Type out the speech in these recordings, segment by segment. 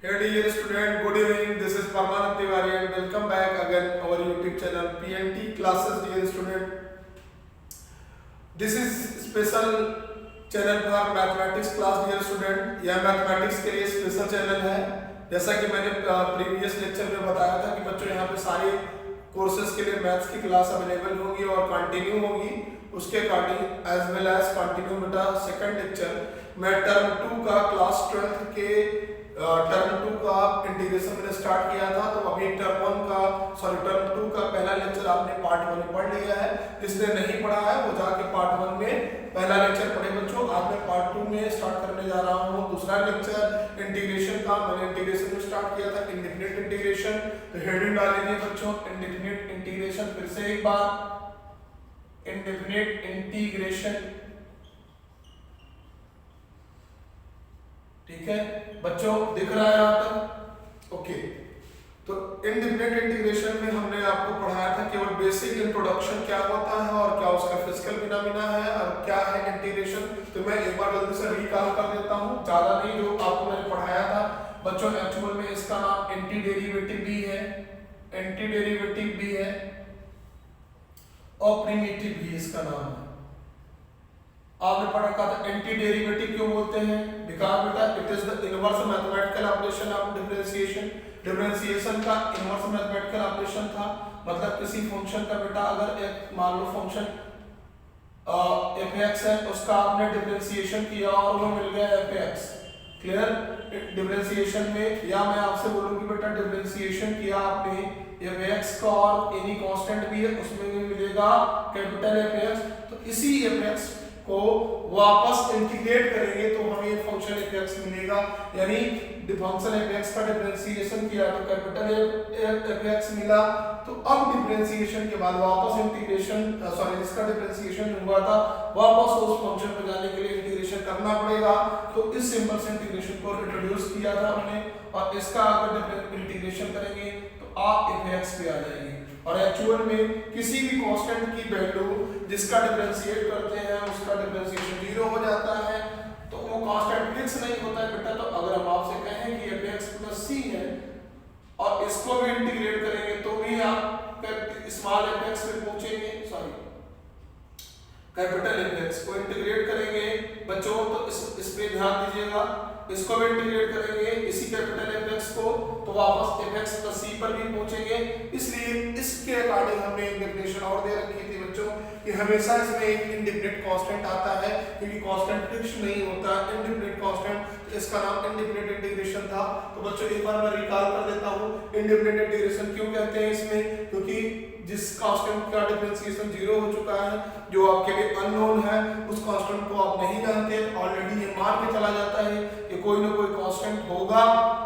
Hey dear student, good evening. This is Parmanand Tiwari and welcome back again our YouTube channel PNT classes. Dear student, this is special channel for mathematics class. Dear student, यह mathematics के लिए special channel है। जैसा कि मैंने previous lecture में बताया था कि बच्चों यहाँ पे सारे कोर्सेज के लिए मैथ्स की क्लास अवेलेबल होगी और कंटिन्यू होगी। उसके according as well as continue बेटा सेकंड लेक्चर मैं टर्म 2 का क्लास 12 के टर्म 2 का इंटीग्रेशन मैंने स्टार्ट किया था। तो अभी टर्म 2 का पहला लेक्चर आपने पार्ट 1 में पढ़ लिया है। जिसने नहीं पढ़ा है वो जाके पार्ट 1 में पहला लेक्चर पढ़े बच्चों। आज मैं पार्ट 2 में स्टार्ट करने जा रहा हूँ दूसरा लेक्चर इंटीग्रेशन का। मैंने इंटीग्रेशन में स्टार्ट किया था इंडेफिनिट इंटीग्रेशन। तो हेडिंग डालेंगे बच्चों इंडेफिनिट इंटीग्रेशन। फिर से एक बार इंडेफिनिट इंटीग्रेशन, ठीक है बच्चों, दिख रहा है यहाँ तक? ओके। तो इंडेफिनिट इंटीग्रेशन में हमने आपको पढ़ाया था केवल बेसिक इंट्रोडक्शन क्या होता है और क्या उसका फिजिकल फिनोमेना है और क्या है इंटीग्रेशन। तो मैं एक बार जल्दी से रिकॉल कर देता हूँ, ज्यादा नहीं, जो आपको मैंने पढ़ाया था बच्चों। एक्चुअल में इसका नाम एंटी डेरिवेटिव भी है, एंटी डेरिवेटिव भी है और प्रिमिटिव भी इसका नाम है। आपने पढ़ा था एंटी डेरिवेटिव क्यों बोलते हैं? बिकॉज़ बेटा it is the inverse mathematical operation of differentiation. Differentiation का इनवर्स मैथमेटिकल ऑपरेशन था, मतलब किसी फंक्शन का बेटा अगर एक मान लो फंक्शन fx है, उसका आपने डिफरेंशिएशन किया और वो मिल गया fx। क्लियर? डिफरेंशिएशन में या मैं आपसे बोलूंगी बेटा डिफरेंशिएशन किया आपने fx का और एनी कांस्टेंट भी है उसमें भी मिलेगा कैपिटल fx। तो इसी fx को वापस इंटीग्रेट करेंगे तो हमें ये फंक्शन fx मिलेगा। यानी फंक्शन fx का डिफरेंशिएशन किया तो कैपिटल fx मिला। तो अब डिफरेंशिएशन के बाद वापस इंटीग्रेशन इसका डिफरेंशिएशन हुआ था, वापस उस फंक्शन पे जाने के लिए इंटीग्रेशन करना पड़ेगा। तो इस सिंपल से इंटीग्रेशन को इंट्रोड्यूस किया था हमने और इसका अगर इंटीग्रेशन करेंगे तो आप fx पे आ जाएंगे। और एक्चुअल में किसी भी कांस्टेंट की वैल्यू जिसका डिफरेंशिएट करते हैं उसका डिफरेंशिएशन 0 हो जाता है, तो वो कांस्टेंट फिक्स नहीं होता है बेटा। तो अगर हम आपसे कहें कि fx + c है और इसको भी इंटीग्रेट करेंगे तो भी आप स्मॉल fx पे पहुंचेंगे, कैपिटल fx को इंटीग्रेट करेंगे बच्चों। तो इस पे ध्यान दीजिएगा, इसको भी इंटीग्रेट करेंगे इसी कैपिटल fx को तो वापस fx + c पर भी पहुंचेंगे। इसलिए इसके अकॉर्डिंग हमने एक डेफिनेशन और दे रखी थी बच्चों कि हमेशा इसमें एक इंडेफिनिट कांस्टेंट आता है, क्योंकि कांस्टेंट फिक्स नहीं होता इंडेफिनिट कांस्टेंट। तो इसका नाम इंडेफिनिट इंटीग्रेशन था। तो बच्चों एक बार मैं रिकॉल कर देता हूं इंडेफिनिट इंटीग्रेशन क्यों कहते हैं इसमें, क्योंकि जिस कांस्टेंट का डिफरेंशिएशन 0 हो चुका है, जो आपके लिए अननोन है, उस कांस्टेंट को आप नहीं जानते, ऑलरेडी ये मान के चला जाता है कि कोई ना कोई कांस्टेंट होगा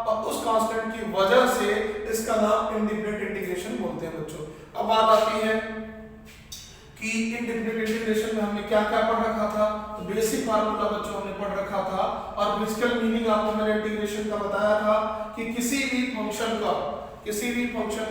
और उस कांस्टेंट की वजह से इसका नाम इंडेफिनिट इंटीग्रेशन बोलते हैं बच्चों। अब बात आती है कि इंडेफिनिट इंटीग्रेशन में हमने क्या क्या पढ़ रखा था। तो बेसिक फार्मूला बच्चों हमने पढ़ रखा था और फिजिकल मीनिंग आपको मैंने इंटीग्रेशन का बताया था कि किसी भी फंक्शन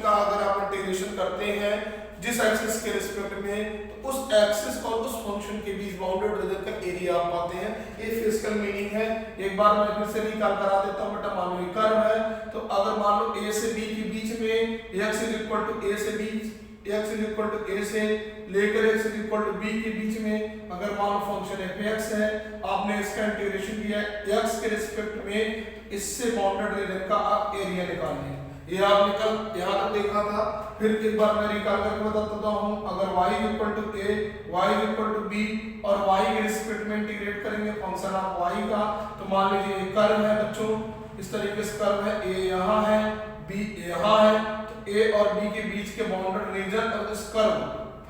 का अगर आप इंटीग्रेशन करते हैं जिस एक्सिस के रिस्पेक्ट में, तो उस एक्सिस और उस फंक्शन के बीच बाउंडेड रीजन का एरिया आप पाते हैं। ये फिजिकल मीनिंग है। एक बार मैं फिर से रिकॉल करा देता हूं बेटा। मान लो कर्व है, तो अगर मान लो a से b के बीच में x a से लेकर x b के बीच में अगर मान लो फंक्शन fx है, आपने इसका इंटीग्रेशन किया x के रिस्पेक्ट में, इससे बाउंडेड रीजन का आप एरिया निकालना है। ये आपने कल यहाँ तक देखा था। फिर एक बार मैं रिकॉल करके बता देता हूँ। अगर y a, y b और y के रिस्पेक्ट में इंटीग्रेट करेंगे फंक्शन ऑफ y का, तो मान लीजिए एक कर्व है बच्चों, इस तरीके से कर्व है, a यहाँ है b यहाँ है, तो a और b के बीच के बाउंडेड रीजन और इस कर्व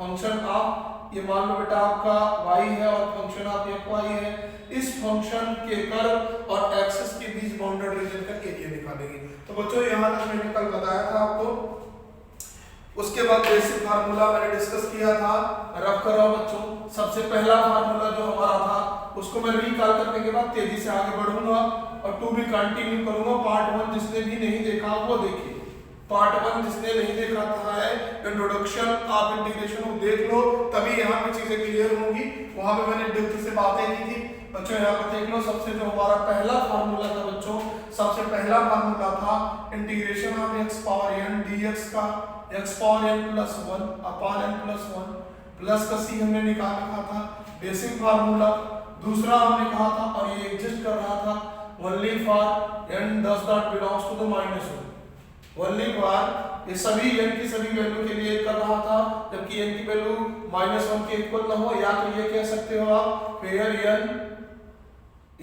फंक्शन ऑफ, ये मान लो बेटा आपका y है और फंक्शन ऑफ fy है, इस फंक्शन के कर्व और एक्सिस के बीच बाउंडेड रीजन का एरिया निकालेंगे। तो बच्चों यहाँ तक मैंने कल बताया था आपको। उसके बाद बेसिक फार्मूला मैंने डिस्कस किया था, रफ करो बच्चों। सबसे पहला फार्मूला जो हमारा था उसको मैं रिकॉल करने के बाद तेजी से आगे बढ़ूंगा और टू भी कंटिन्यू करूंगा। पार्ट 1 जिसने भी नहीं देखा वो देखिए, पार्ट 1 जिसने नहीं देखा था है इंट्रोडक्शन ऑफ इंटीग्रेशन, वो देख लो, तभी यहाँ पे चीजें क्लियर होंगी। वहां पे मैंने डेप्थ से बातें की थी, बच्चों यहाँ पर देख लो, सबसे जो हमारा पहला फार्मूला था बच्चों, सबसे पहला फार्मूला था integration of x power n dx का x power n plus 1 upon n plus 1 plus का c हमने निकाल रखा था, बेसिक फार्मूला। दूसरा हमने कहा था और ये एग्जिस्ट कर रहा था only for n does not belongs to the minus 1, only for ये सभी n की सभी वैल्यू के लिए कर रहा था, जबकि n की वैल्यू -1 के इक्वल ना हो, या तो ये कह सकते हो आप where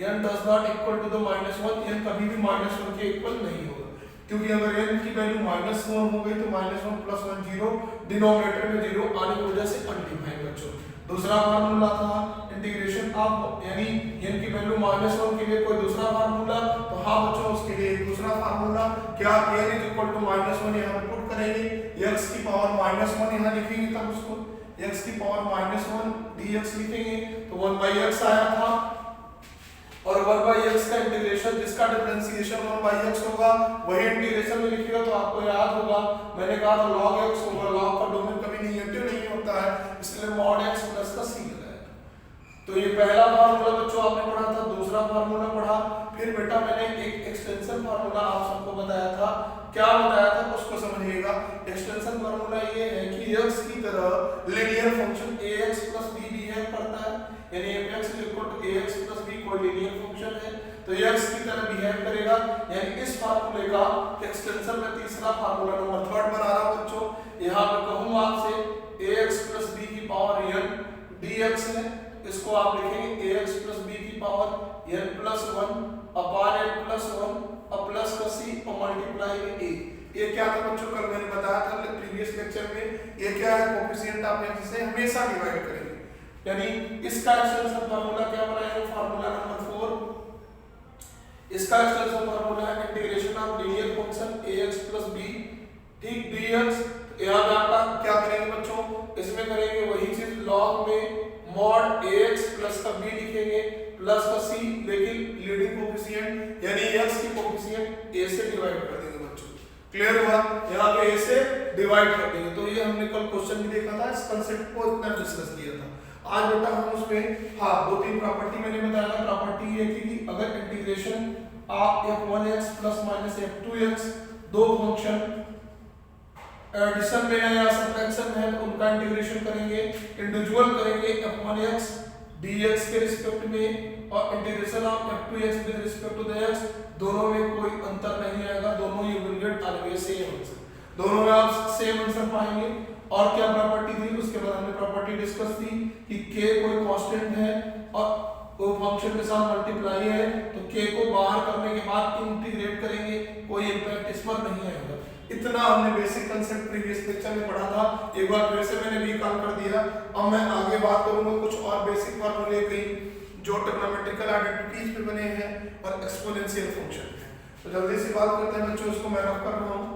n does not equal to the -1, n कभी भी -1 के इक्वल नहीं होगा, क्योंकि अगर n की वैल्यू -1 हो गई तो -1 प्लस 1 0, डिनोमिनेटर में 0 आने की वजह से अनडिफाइंड बच्चों। दूसरा फार्मूला था इंटीग्रेशन ऑफ, यानी n की वैल्यू -1 के लिए कोई दूसरा फार्मूला, तो हाँ बच्चों उसके लिए एक दूसरा फार्मूला, क्या n इज इक्वल टू -1 यहाँ पे पुट करेंगे, x की पावर -1 यहाँ लिखेंगे, तब उसको x की पावर -1 dx लिखेंगे, तो 1/x आया था, और 1/x का इंटीग्रेशन जिसका डिफरेंशिएशन 1/x होगा वही इंटीग्रेशन में लिखिएगा। तो आपको याद होगा मैंने कहा था log x होगा, log का डोमेन कभी निगेटिव नहीं होता है, इसलिए mod x प्लस का c लगाया। तो ये पहला फार्मूला बच्चों आपने पढ़ा था, दूसरा फार्मूला पढ़ा, फिर बेटा मैंने एक एक्सटेंशन फार्मूला आप सबको बताया था। क्या बताया था उसको समझिएगा। एक्सटेंशन फार्मूला ये है कि x की तरह linear function ax + b behave करता है, यानी fx = ax + b कोई लीनियर फंक्शन है तो x की तरह बिहेव करेगा, यानी इस फार्मूले का एक्सटेंशन में तीसरा फार्मूला नंबर 3 बना रहा हूं बच्चों। यहां पे कहूंगा आपसे ax + b की पावर n dx है, इसको आप लिखेंगे ax + b की पावर n + 1 अपॉन n + 1 और प्लस का c और मल्टीप्लाई में a। ये क्या था बच्चों, कल मैंने बताया था प्रीवियस लेक्चर में, ये क्या है कोएफिशिएंट ऑफ x से हमेशा डिवाइड करेंगे, यानी इसका एक्सटेंशन फार्मूला क्या बनाएंगे, फार्मूला नंबर 4। इसका एक्सटेंशन फार्मूला है integration of linear function ax + b, ठीक, dx। यहां पे आपका क्या करेंगे बच्चों, इसमें करेंगे वही चीज, log में mod ax प्लस का b लिखेंगे प्लस का c, लेकिन लीडिंग कोएफिशिएंट यानी x की कोएफिशिएंट a से डिवाइड कर देंगे बच्चों। क्लियर हुआ, यहां पे a से डिवाइड कर देंगे। तो ये हमने कल क्वेश्चन भी देखा था, इस कांसेप्ट को इतना डिस्कस किया था। आज बेटा हम उसमें हाँ 2-3 प्रॉपर्टी मैंने बताया था। प्रॉपर्टी ये थी कि अगर इंटीग्रेशन ऑफ f1x ± f2x दो फंक्शन एडिशन में है या सब्ट्रैक्शन है तो उनका इंटीग्रेशन करेंगे, इंडिविजुअल करेंगे f1x dx के रिस्पेक्ट में और integration of f2x with respect to the x, दोनों में कोई अंतर नहीं आएगा, दोनों you will get always same answer, दोनों में आप सेम आंसर पाएंगे। और क्या प्रॉपर्टी थी, उसके बाद हमने प्रॉपर्टी डिस्कस की कि k कोई कांस्टेंट है और वो फंक्शन के साथ मल्टीप्लाई है तो k को बाहर करने के बाद इंटीग्रेट करेंगे, कोई इंपैक्ट इस पर नहीं आएगा। इतना हमने बेसिक कांसेप्ट प्रीवियस लेक्चर में पढ़ा था, एक बार फिर से मैंने रिकॉल कर दिया। अब मैं आगे बात करूंगा कुछ और बेसिक फार्मूले की जो ट्रिग्नोमेट्रिकल आइडेंटिटीज पे बने हैं और एक्सपोनेंशियल फंक्शन है। तो जल्दी से बात करते हैं बच्चों, इसको मैं रख कर रहा हूं,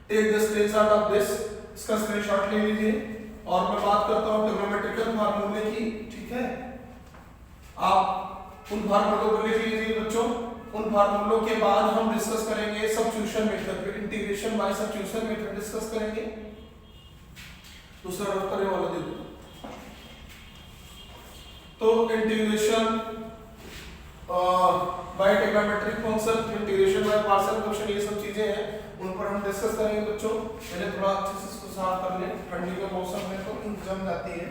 take the screenshot of this, इसका स्क्रीनशॉट ले लीजिए और मैं बात करता हूं ट्रिग्नोमेट्रिकल फार्मूले की, ठीक है। आप उन फार्मूलों को लिख लीजिए बच्चों, उन फार्मूलों के बाद हम डिस्कस करेंगे सब्स्टिट्यूशन मेथड पे, integration by substitution method discuss करेंगे। दूसरा रफ करने वाला दे दो। तो integration by trigonometric function, integration by partial function, ये सब चीजें हैं, उन पर हम डिस्कस करेंगे बच्चों। पहले थोड़ा अच्छे से इसको साफ कर लें, ठंडी का मौसम है तो इंक जम जाती है,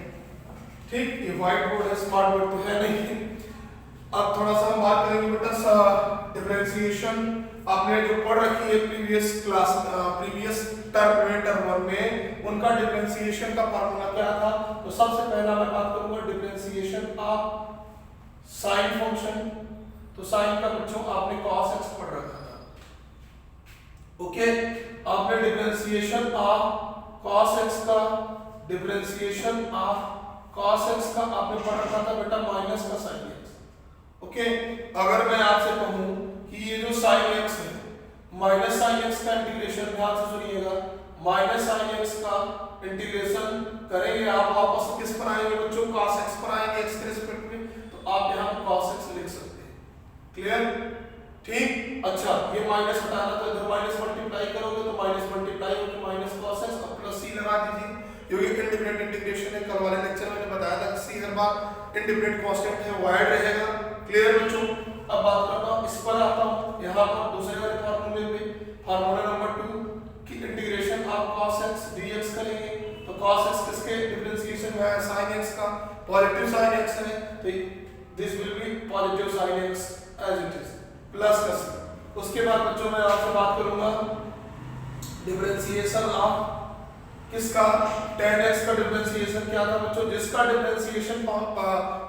ठीक। ये व्हाइट बोर्ड है, स्मार्ट बोर्ड तो है नहीं। अब थोड़ा सा हम बात करेंगे बेटा डिफरेंशिएशन, आपने जो पढ़ रखी है प्रीवियस क्लास, प्रीवियस टर्म में, टर्म 1 में, उनका डिफरेंशिएशन का फार्मूला क्या था। तो सबसे पहला मैं बात करूंगा डिफरेंशिएशन ऑफ साइन फंक्शन। तो साइन का बच्चों आपने cos x पढ़ रखा था, ओके। आपने डिफरेंशिएशन ऑफ cos x का, डिफरेंशिएशन ऑफ cos x का आपने पढ़ रखा था बेटा माइनस का sin x, ओके। अगर मैं आपसे कहूं कि ये जो sin x है, माइनस sin x का इंटीग्रेशन, ध्यान से सुनिएगा, माइनस sin x का इंटीग्रेशन करेंगे आप वापस किस पर आएंगे बच्चों, cos x पर आएंगे, x के रिस्पेक्ट में, तो आप यहां पर cos x लिख सकते हैं, क्लियर, ठीक। अच्छा, ये माइनस हटाना तो इधर माइनस मल्टीप्लाई करोगे तो माइनस मल्टीप्लाई होकर माइनस cos x और प्लस c लगा दीजिए। क्योंकि इंडिपेंडेंट इंटीग्रेशन है, कल वाले लेक्चर में मैंने बताया था कि सी हर बार इंडिपेंडेंट कांस्टेंट है, वाइड रहेगा। क्लियर बच्चों? अब बात करता हूँ इस पर आता हूँ, यहाँ पर दूसरे वाले फार्मूले पे, फार्मूला नंबर 2 की इंटीग्रेशन आप cos x dx करेंगे, तो cos x किसके डिफरेंशिएशन में है, sin x का, पॉजिटिव sin x है, तो this will be positive sin x as it is plus का c। उसके बाद बच्चों मैं आपसे बात करूंगा डिफरेंशिएशन ऑफ किसका, tan x का डिफरेंशिएशन क्या था बच्चों, जिसका डिफरेंशिएशन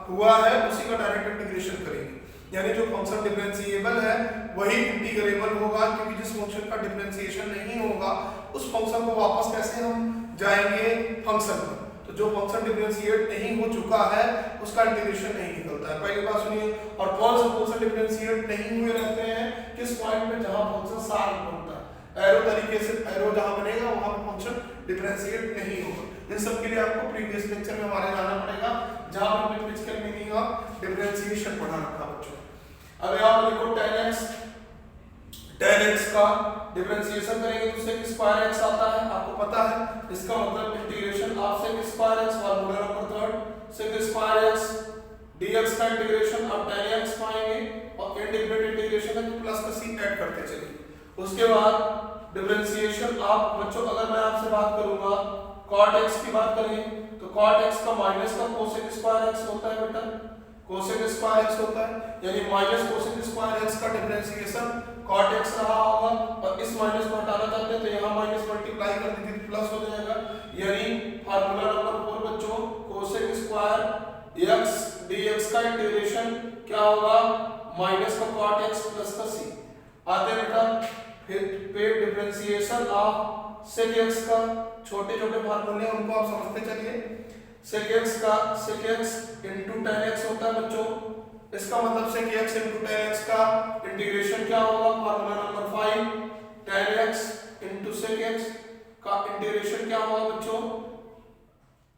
हुआ है उसी का डायरेक्ट इंटीग्रेशन करेंगे, यानी जो फंक्शन डिफरेंशिएबल है वही इंटीग्रेबल होगा, क्योंकि जिस फंक्शन का डिफरेंशिएशन नहीं होगा उस फंक्शन को वापस कैसे हम जाएंगे फंक्शन पर, तो जो फंक्शन डिफरेंशिएट नहीं हो चुका है उसका इंटीग्रेशन नहीं निकलता है। पहली बात सुनिए, और कौन सा फंक्शन डिफरेंशिएट नहीं हुए रहते हैं, किस पॉइंट पे, जहां फंक्शन सार्क बनता है, एरो तरीके से एरो जहां बनेगा वहां पे फंक्शन डिफरेंशिएट नहीं होगा। इन सब के लिए आपको प्रीवियस लेक्चर में हमारे जाना पड़ेगा, जहां हमने फिजिकल मीनिंग ऑफ डिफरेंशिएशन पढ़ा रखा बच्चों। अब यहां पर लिखो tan x का डिफरेंशिएशन करेंगे तो sec स्क्वायर x आता है, आपको पता है, इसका मतलब integration of sec square x, formula number 3 sec square x dx का इंटीग्रेशन अब tan x पाएंगे, और इंटीग्रेटेड इंटीग्रेशन है तो प्लस का c ऐड करते चलिए। उसके बाद डिफरेंशिएशन ऑफ बच्चों, अगर मैं आपसे बात करूंगा cot x की बात करें तो cot x का माइनस का cosec स्क्वायर x होता है बेटा, cosec स्क्वायर x होता है, यानी माइनस cosec स्क्वायर x का डिफरेंशिएशन cot x रहा होगा, और इस माइनस को हटाना चाहते हैं तो यहाँ माइनस मल्टीप्लाई कर दीजिए प्लस हो जाएगा, यानी फार्मूला नंबर 4 बच्चों cosec स्क्वायर x dx का इंटीग्रेशन क्या होगा, माइनस का cot x प्लस का c। आते हैं बेटा फिर डिफरेंशिएशन ऑफ sec x का, छोटे छोटे फार्मूले उनको आप समझते चलिए। sec x का sec x into tan x होता है बच्चों, इसका मतलब sec x into tan x का इंटीग्रेशन क्या होगा, formula number 5 tan x into sec x का इंटीग्रेशन क्या होगा बच्चों,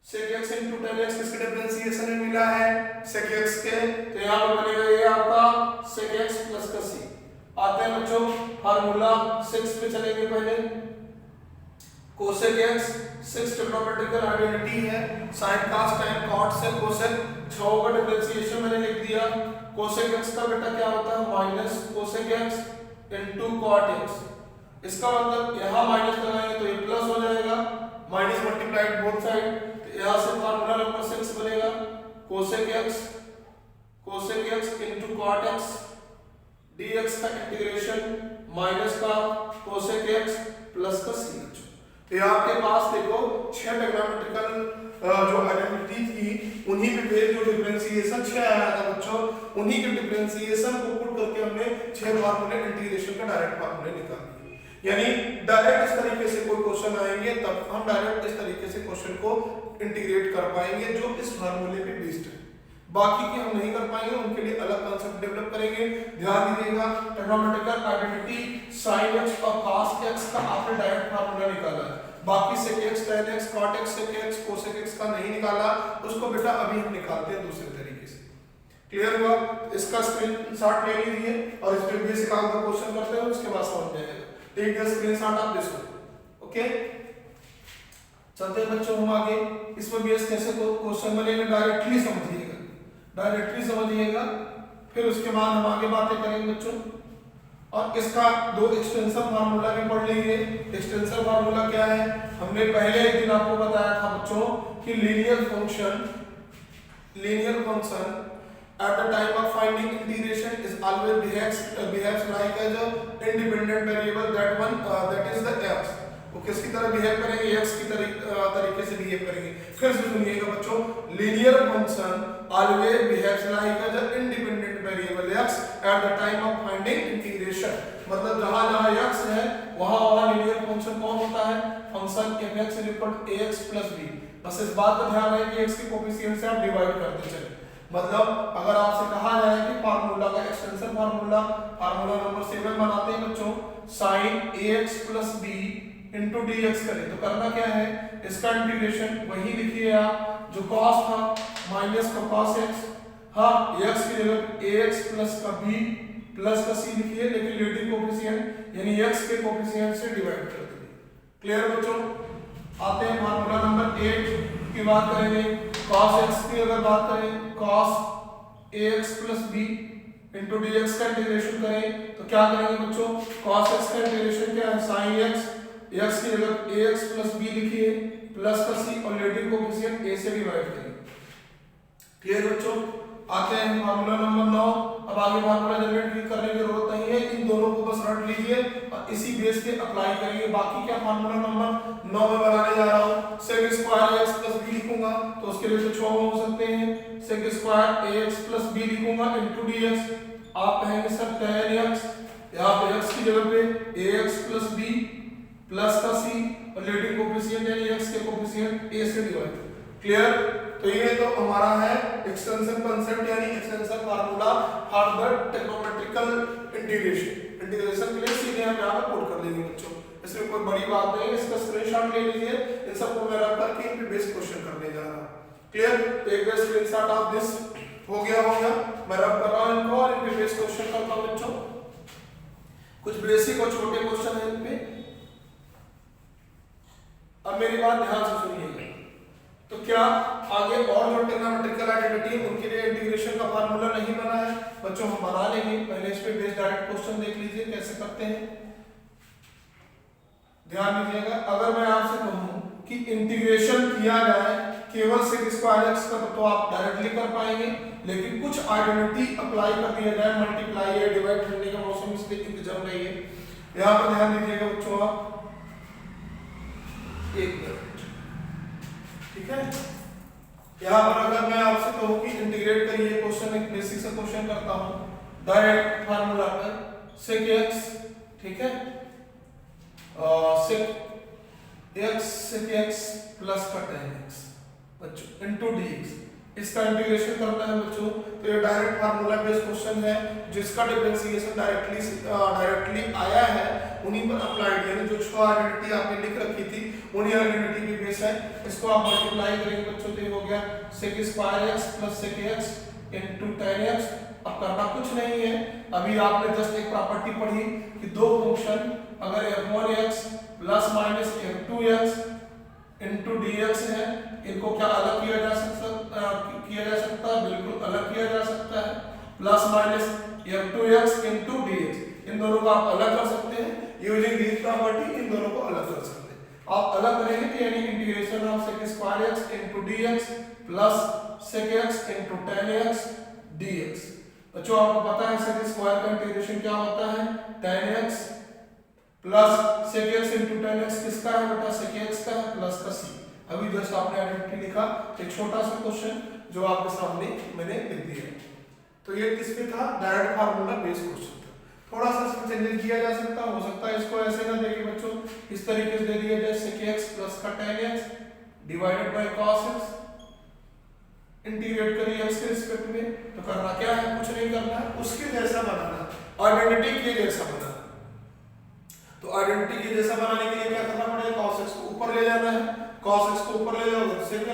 sec x into tan x किसके डिफरेंशिएशन में मिला है, sec x के, तो यहाँ पर बनेगा ये आपका sec x प्लस का c। आते हैं बच्चों फार्मूला 6 पे चलेंगे, पहले cosec x 6 ट्रिग्नोमेट्रिकल आइडेंटिटी है, sin cos tan cot से cosec 6 का डिफरेंशिएशन मैंने लिख दिया, cosec x का बेटा क्या होता है minus cosec x into cot x, इसका मतलब यहाँ माइनस लगाएंगे तो ये प्लस हो जाएगा, माइनस मल्टीप्लाइड बोथ साइड, तो यहाँ से फार्मूला नंबर 6 बनेगा cosec x into cot x dx का इंटीग्रेशन माइनस का cosec x प्लस का c। तो ये आपके पास देखो 6 ट्रिग्नोमेट्रिकल जो आइडेंटिटी थी उन्हीं पे बेस्ड जो डिफरेंशिएशन 6 आया था बच्चों, उन्हीं के डिफरेंशिएशन को पुट करके हमने 6 फार्मूले इंटीग्रेशन का डायरेक्ट फार्मूले निकाल दिए। यानी डायरेक्ट इस तरीके से कोई क्वेश्चन आएंगे तब हम डायरेक्ट इस तरीके से क्वेश्चन को इंटीग्रेट कर पाएंगे जो इस फार्मूले पे बेस्ड है, बाकी के हम नहीं कर पाएंगे, उनके लिए अलग कांसेप्ट डेवलप करेंगे। ध्यान दीजिएगा ट्रिग्नोमेट्रिकल आइडेंटिटी sin x और cos x का आपने डायरेक्ट फार्मूला निकाला है, बाकी sec x tan x cot x sec x cosec x का नहीं निकाला, उसको बेटा अभी हम निकालते हैं दूसरे तरीके से। क्लियर हुआ? इसका स्क्रीनशॉट ले लीजिए और इस पे बेसिक का क्वेश्चन करते हैं, उसके बाद समझ जाएगा। Take the screenshot of this one. Okay, चलते हैं बच्चों हम आगे। इसमें बेस कैसे क्वेश्चन बनेगा डायरेक्टली समझिएगा, फिर उसके बाद हम आगे बातें करेंगे बच्चों। और इसका 2 एक्सटेंशन फार्मूला भी पढ़ लेंगे। एक्सटेंशन फार्मूला क्या है, हमने पहले एक दिन आपको बताया था बच्चों कि linear function at the time of finding integration is always behaves like as a independent variable, that is the x। वो किसकी तरह बिहेव करेंगे, x की तरीके से बिहेव करेंगे। फिर से सुनिएगा बच्चों, linear function always behaves like as an independent variable x at the time of finding integration। मतलब जहां x है वहां लीनियर फंक्शन कौन होता है, फंक्शन fx = ax + b। बस इस बात का ध्यान रखें कि x के कोफिशिएंट से आप डिवाइड करते चलें। मतलब अगर आपसे कहा जाए कि फार्मूला का एक्सटेंशन फार्मूला नंबर 7 बनाते हैं बच्चों, sin ax + b into dx करें तो करना क्या है, इसका इंटीग्रेशन वही लिखिए आप जो cos था माइनस का cos x, हाँ x की जगह ax प्लस का b प्लस का c लिखिए, लेकिन लीडिंग कोफिशिएंट यानी x के कोफिशिएंट से डिवाइड कर दीजिए। क्लियर बच्चों? आते हैं फार्मूला नंबर 8 की बात करेंगे। cos x की अगर बात करें, cos ax plus b into dx का इंटीग्रेशन करें तो क्या करेंगे बच्चों, cos x का इंटीग्रेशन क्या है, sin x, x की जगह ax प्लस b लिखिए प्लस का c और लीडिंग कोएफिशिएंट a से डिवाइड करिए। क्लियर बच्चों। आते हैं फार्मूला नंबर 9। अब आगे फार्मूला जनरेट करने की जरूरत नहीं है, इन दोनों को बस रट लीजिए और इसी बेस पे अप्लाई करेंगे। बाकी क्या फार्मूला नंबर 9 में बनाने जा रहा हूं, sec square x plus b लिखूंगा तो उसके लिए कुछ और हो सकते हैं, sec square ax plus b लिखूंगा इनटू dx। आप कहेंगे सर tan x, यहां पे x की जगह पे ax प्लस b प्लस का c और लीडिंग कोएफिशिएंट यानी x के कोएफिशिएंट a से डिवाइड। क्लियर। तो ये तो हमारा है एक्सटेंशन कांसेप्ट यानी extension formula for the trigonometrical integration. Integration के लिए सीधे हम यहां पे पुट कर लेंगे बच्चों, इसमें कोई बड़ी बात नहीं है। इसका स्क्रीनशॉट ले लीजिए, इन सबको मैं रख करके इन पे बेस क्वेश्चन करने जा रहा हूं। क्लियर। तो एक बेस स्क्रीनशॉट ऑफ दिस हो गया मैं रख कर रहा हूं इनको और इन पे बेस क्वेश्चन करता हूं बच्चों। कुछ बेसिक और छोटे क्वेश्चन है इन पे। अब मेरी बात ध्यान से सुनिएगा। तो क्या आगे और जो ट्रिग्नोमेट्रिकल आइडेंटिटी है उनके लिए इंटीग्रेशन का फार्मूला नहीं बना है बच्चों, हम बना लेंगे। पहले इस पे बेस डायरेक्ट क्वेश्चन देख लीजिए कैसे करते हैं। ध्यान दीजिएगा, अगर मैं आपसे कहूं कि इंटीग्रेशन किया जाए केवल sec स्क्वायर x का तो आप डायरेक्टली कर पाएंगे, लेकिन कुछ आइडेंटिटी अप्लाई कर दिया जाए, मल्टीप्लाई या डिवाइड करने का मौसम इसलिए इंतजाम रहिए। यहां पर ध्यान दीजिएगा बच्चों आप, एक मिनट, ठीक है। यहां पर अगर मैं आपसे कहूं कि इंटीग्रेट करिए क्वेश्चन, एक बेसिक सा क्वेश्चन करता हूं डायरेक्ट फार्मूला पर sec x, ठीक है, sec x प्लस का tan x बच्चों इनटू dx, इसका इंटीग्रेशन करना है बच्चों। तो ये डायरेक्ट फार्मूला बेस्ड क्वेश्चन है जिसका डिफरेंशिएशन डायरेक्टली आया है, उन्हीं पर अप्लाइड यानी जो 6 आइडेंटिटी आपने लिख रखी थी उन्हीं आइडेंटिटी पे बेस है। इसको आप मल्टीप्लाई करेंगे बच्चों तो ये हो गया sec square x plus sec x into tan x। अब करना कुछ नहीं है, अभी आपने जस्ट एक प्रॉपर्टी पढ़ी कि दो फंक्शन अगर f1x plus minus f2x into dx है, इनको क्या अलग किया जा सकता है, बिल्कुल अलग किया जा सकता है। Plus minus f2x into dx, इन दोनों को आप अलग कर सकते हैं यूजिंग दिस प्रॉपर्टी, इन दोनों को अलग कर सकते हैं। आप अलग करेंगे तो यानी integration of sec square x into dx plus sec x into tan x dx। बच्चों आपको पता है sec स्क्वायर का इंटीग्रेशन क्या होता है, tan x plus sec x into tan x किसका है बेटा, sec x का है प्लस का c। अभी जस्ट आपने आइडेंटिटी लिखा, एक छोटा सा क्वेश्चन जो आपके सामने मैंने लिख दिया। तो ये किस पे था, डायरेक्ट फार्मूला बेस्ड क्वेश्चन था। थोड़ा सा इसमें चेंजेस किया जा सकता, हो सकता है इसको ऐसे ना देके बच्चों इस तरीके से दे दिया जाए sec x प्लस का tan x divided by cos x, integrate करिए x के रिस्पेक्ट में। तो करना क्या है, कुछ नहीं करना है, उसके जैसा बनाना, आइडेंटिटी के जैसा बनाना। तो आइडेंटिटी के जैसा बनाने के लिए क्या करना पड़ेगा, cos x को ऊपर ले जाना है, cos x को ऊपर ले जाओगे sec x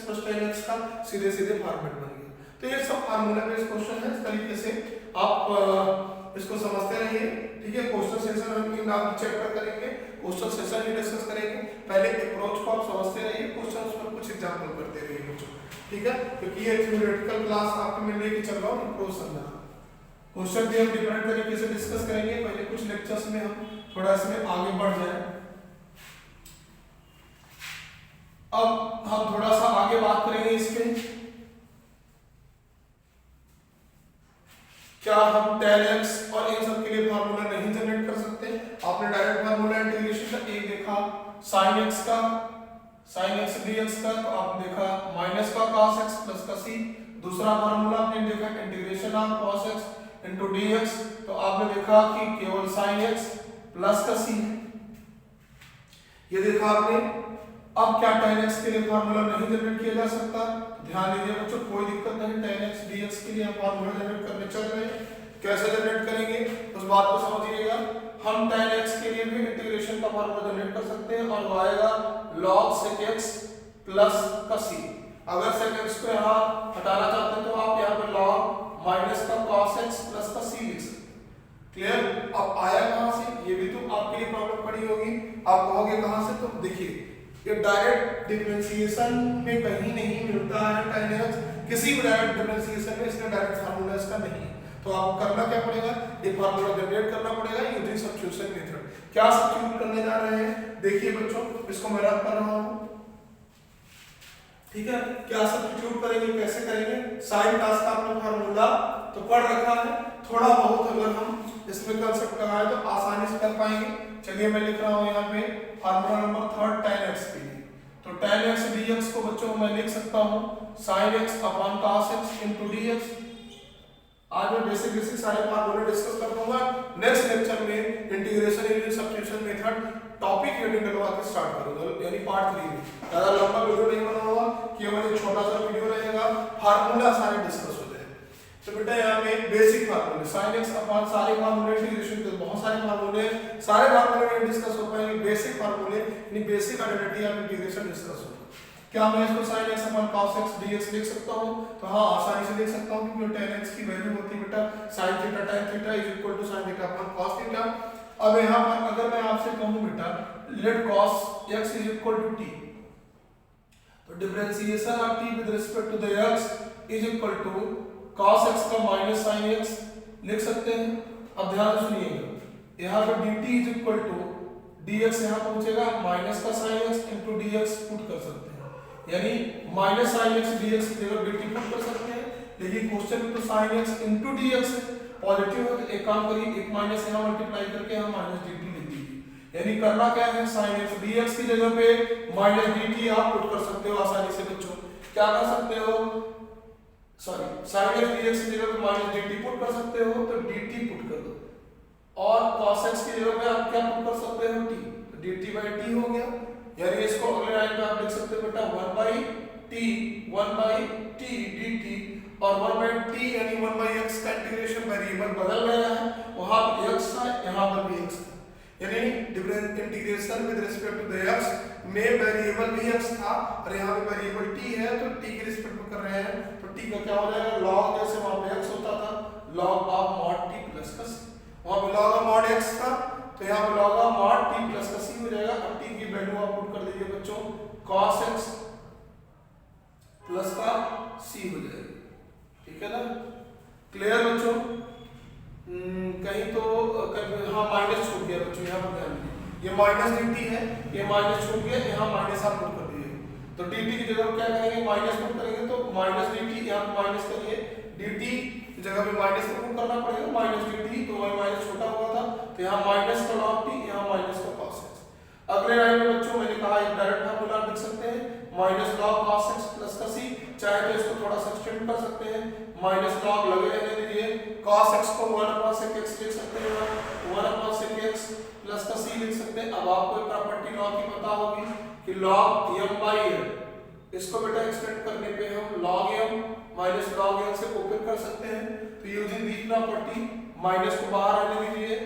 plus tan x का सीधे फॉर्मेट बन गया। तो ये सब फार्मूला बेस्ड क्वेश्चन है, इस तरीके से आप इसको समझते रहिए, ठीक है। क्वेश्चन सेशन हम इन आप चैप्टर करेंगे, क्वेश्चन सेशन ही डिस्कस करेंगे। पहले अप्रोच को आप समझते रहिए, क्वेश्चन पर कुछ एग्जांपल करते रहिए बच्चों, ठीक है। क्योंकि ये थ्योरेटिकल क्लास आपको मैं लेके चल रहा हूं, अप्रोच समझना। क्वेश्चन भी हम डिफरेंट तरीके से डिस्कस करेंगे, पहले कुछ लेक्चर्स में हम थोड़ा इसमें आगे बढ़ जाएं। अब हम थोड़ा सा आगे बात करेंगे इसके, क्या हम tan x और इन सब के लिए फार्मूला नहीं जनरेट कर सकते। आपने डायरेक्ट फार्मूला इंटीग्रेशन का एक देखा sin x का, sin x dx का, तो आपने देखा माइनस का cos x प्लस का c। दूसरा फार्मूला आपने देखा integration of cos x into dx, तो आपने देखा कि केवल sin x प्लस का c, ये देखा आपने। अब क्या tan x के लिए फार्मूला नहीं जनरेट किया जा सकता, ध्यान दीजिए बच्चों, कोई दिक्कत नहीं, tan x dx के लिए हम फार्मूला जनरेट करने चल रहे हैं। कैसे जनरेट करेंगे उस बात को समझिएगा। हम tan x के लिए भी इंटीग्रेशन का फार्मूला जनरेट कर सकते हैं और वो आएगा log sec x प्लस का c। अगर sec x को यहाँ हटाना चाहते हैं तो आप यहाँ पे log माइनस का cos x प्लस का c लिख सकते हैं। क्लियर। अब आया कहां से, ये भी तो आपके लिए प्रॉब्लम पड़ी होगी, आप कहोगे कहां से, तो देखिए ये डायरेक्ट डिफरेंशिएशन में कहीं नहीं मिलता है tan x, किसी भी डायरेक्ट डिफरेंशिएशन में इसका डायरेक्ट फार्मूला इसका नहीं है। तो आपको करना क्या पड़ेगा, एक फार्मूला जनरेट करना पड़ेगा यूजिंग सब्स्टिट्यूशन मेथड। क्या सब्स्टिट्यूट करने जा रहे हैं, देखिए बच्चों इसको मैं रख कर रहा हूं, ठीक है। क्या सब्स्टिट्यूट करेंगे, कैसे करेंगे, साइन cos का आपने फार्मूला तो पढ़ रखा है, थोड़ा बहुत अगर हम इसमें कंसेप्ट लगाए तो आसानी से कर पाएंगे। चलिए मैं लिख रहा हूं यहाँ पे फार्मूला नंबर 3 tan x के लिए। तो tan x dx को बच्चों मैं लिख सकता हूं sin x upon cos x into dx। आज मैं बेसिक सारे फार्मूले डिस्कस कर दूंगा। नेक्स्ट लेक्चर में integration using substitution method topic heading डलवा के स्टार्ट करूंगा, यानी पार्ट 3 में। ज्यादा लंबा वीडियो नहीं बनाऊंगा, केवल एक छोटा सा वीडियो रहेगा, फार्मूला सारे डिस्कस हो जाए। तो बेटा यहाँ पे बेसिक फार्मूले sin x अपॉन सारे फार्मूले इंटीग्रेशन के बहुत सारे फार्मूले, सारे फार्मूले नहीं डिस्कस हो पाएंगे, बेसिक फार्मूले यानी basic identity of integration discuss होगा। क्या मैं इसको sin x upon cos x dx लिख सकता हूं, तो हाँ आसानी से लिख सकता हूं, क्योंकि tan x की वैल्यू होती है बेटा sin theta tan theta is equal to sin theta upon cos theta. अब यहां पर अगर मैं आपसे कहूं बेटा let cos x is equal to t, तो differentiation of t with respect to the x is equal to cos x का माइनस sin x लिख सकते हैं। अब ध्यान से सुनिएगा, यहां पे dt is equal to dx यहां पहुंचेगा माइनस का sin x into dx put कर सकते हैं, यानी माइनस sin x dx की जगह dt पुट कर सकते हैं। लेकिन क्वेश्चन में तो sin x into dx positive है, तो एक काम करिए एक माइनस यहां मल्टीप्लाई करके हम माइनस dt लिख दीजिए, यानी करना क्या है sin x dx की जगह पे माइनस dt आप पुट कर सकते हो आसानी से बच्चों। क्या कर सकते हो, सॉरी sin x dx की जगह पे माइनस dt पुट कर सकते हो, तो dt पुट कर दो, और cos x की जगह पे आप क्या पुट कर सकते हो t, तो dt by t हो गया। यानी इसको अगले लाइन में आप लिख सकते हो बेटा 1 by t dt, और 1 by t यानी 1 by x का इंटीग्रेशन वेरिएबल बदल गया है, वहां पर x था यहां पर भी x था, यानी difference integration with respect to the x में वेरिएबल भी x था और यहां पे वेरिएबल t है, तो t के रिस्पेक्ट में कर रहे हैं, तो t का क्या हो जाएगा log, जैसे वहां पे x होता था log of mod t plus का c, वहां पे log ऑफ mod x था, तो यहाँ पे log of mod t plus का c हो जाएगा। अब t की वैल्यू आप पुट कर दीजिए बच्चों, cos x प्लस का c हो जाएगी, ठीक है ना, क्लियर बच्चों। कहीं तो हाँ माइनस छूट गया बच्चों, यहाँ पर ध्यान दीजिए, ये माइनस dt है, ये माइनस छूट गया, यहाँ माइनस आप पुट कर दीजिए, तो dt की जगह क्या करेंगे माइनस पुट करेंगे, तो माइनस dt यहाँ माइनस करिए, dt जगह पे माइनस का पुट करना पड़ेगा, माइनस dt, तो वही माइनस छोटा हुआ था, तो यहाँ माइनस का log t, यहाँ माइनस का cos x। अगले लाइन में बच्चों मैंने कहा एक डायरेक्ट फार्मूला लिख सकते हैं minus log cos x plus का c, चाहे तो इसको थोड़ा सब्स्टिट्यूट कर सकते हैं, माइनस log लगे रहने दीजिए, cos x को 1 अपॉन sec x लिख सकते हैं, 1 अपॉन sec x प्लस का c लिख सकते हैं। अब आपको एक प्रॉपर्टी log की पता होगी कि log m by n, इसको बेटा एक्सटेंड करने पे हम log m minus log n से ओपन कर सकते हैं, तो यूजिंग दिस प्रॉपर्टी माइनस को बाहर आने दीजिए,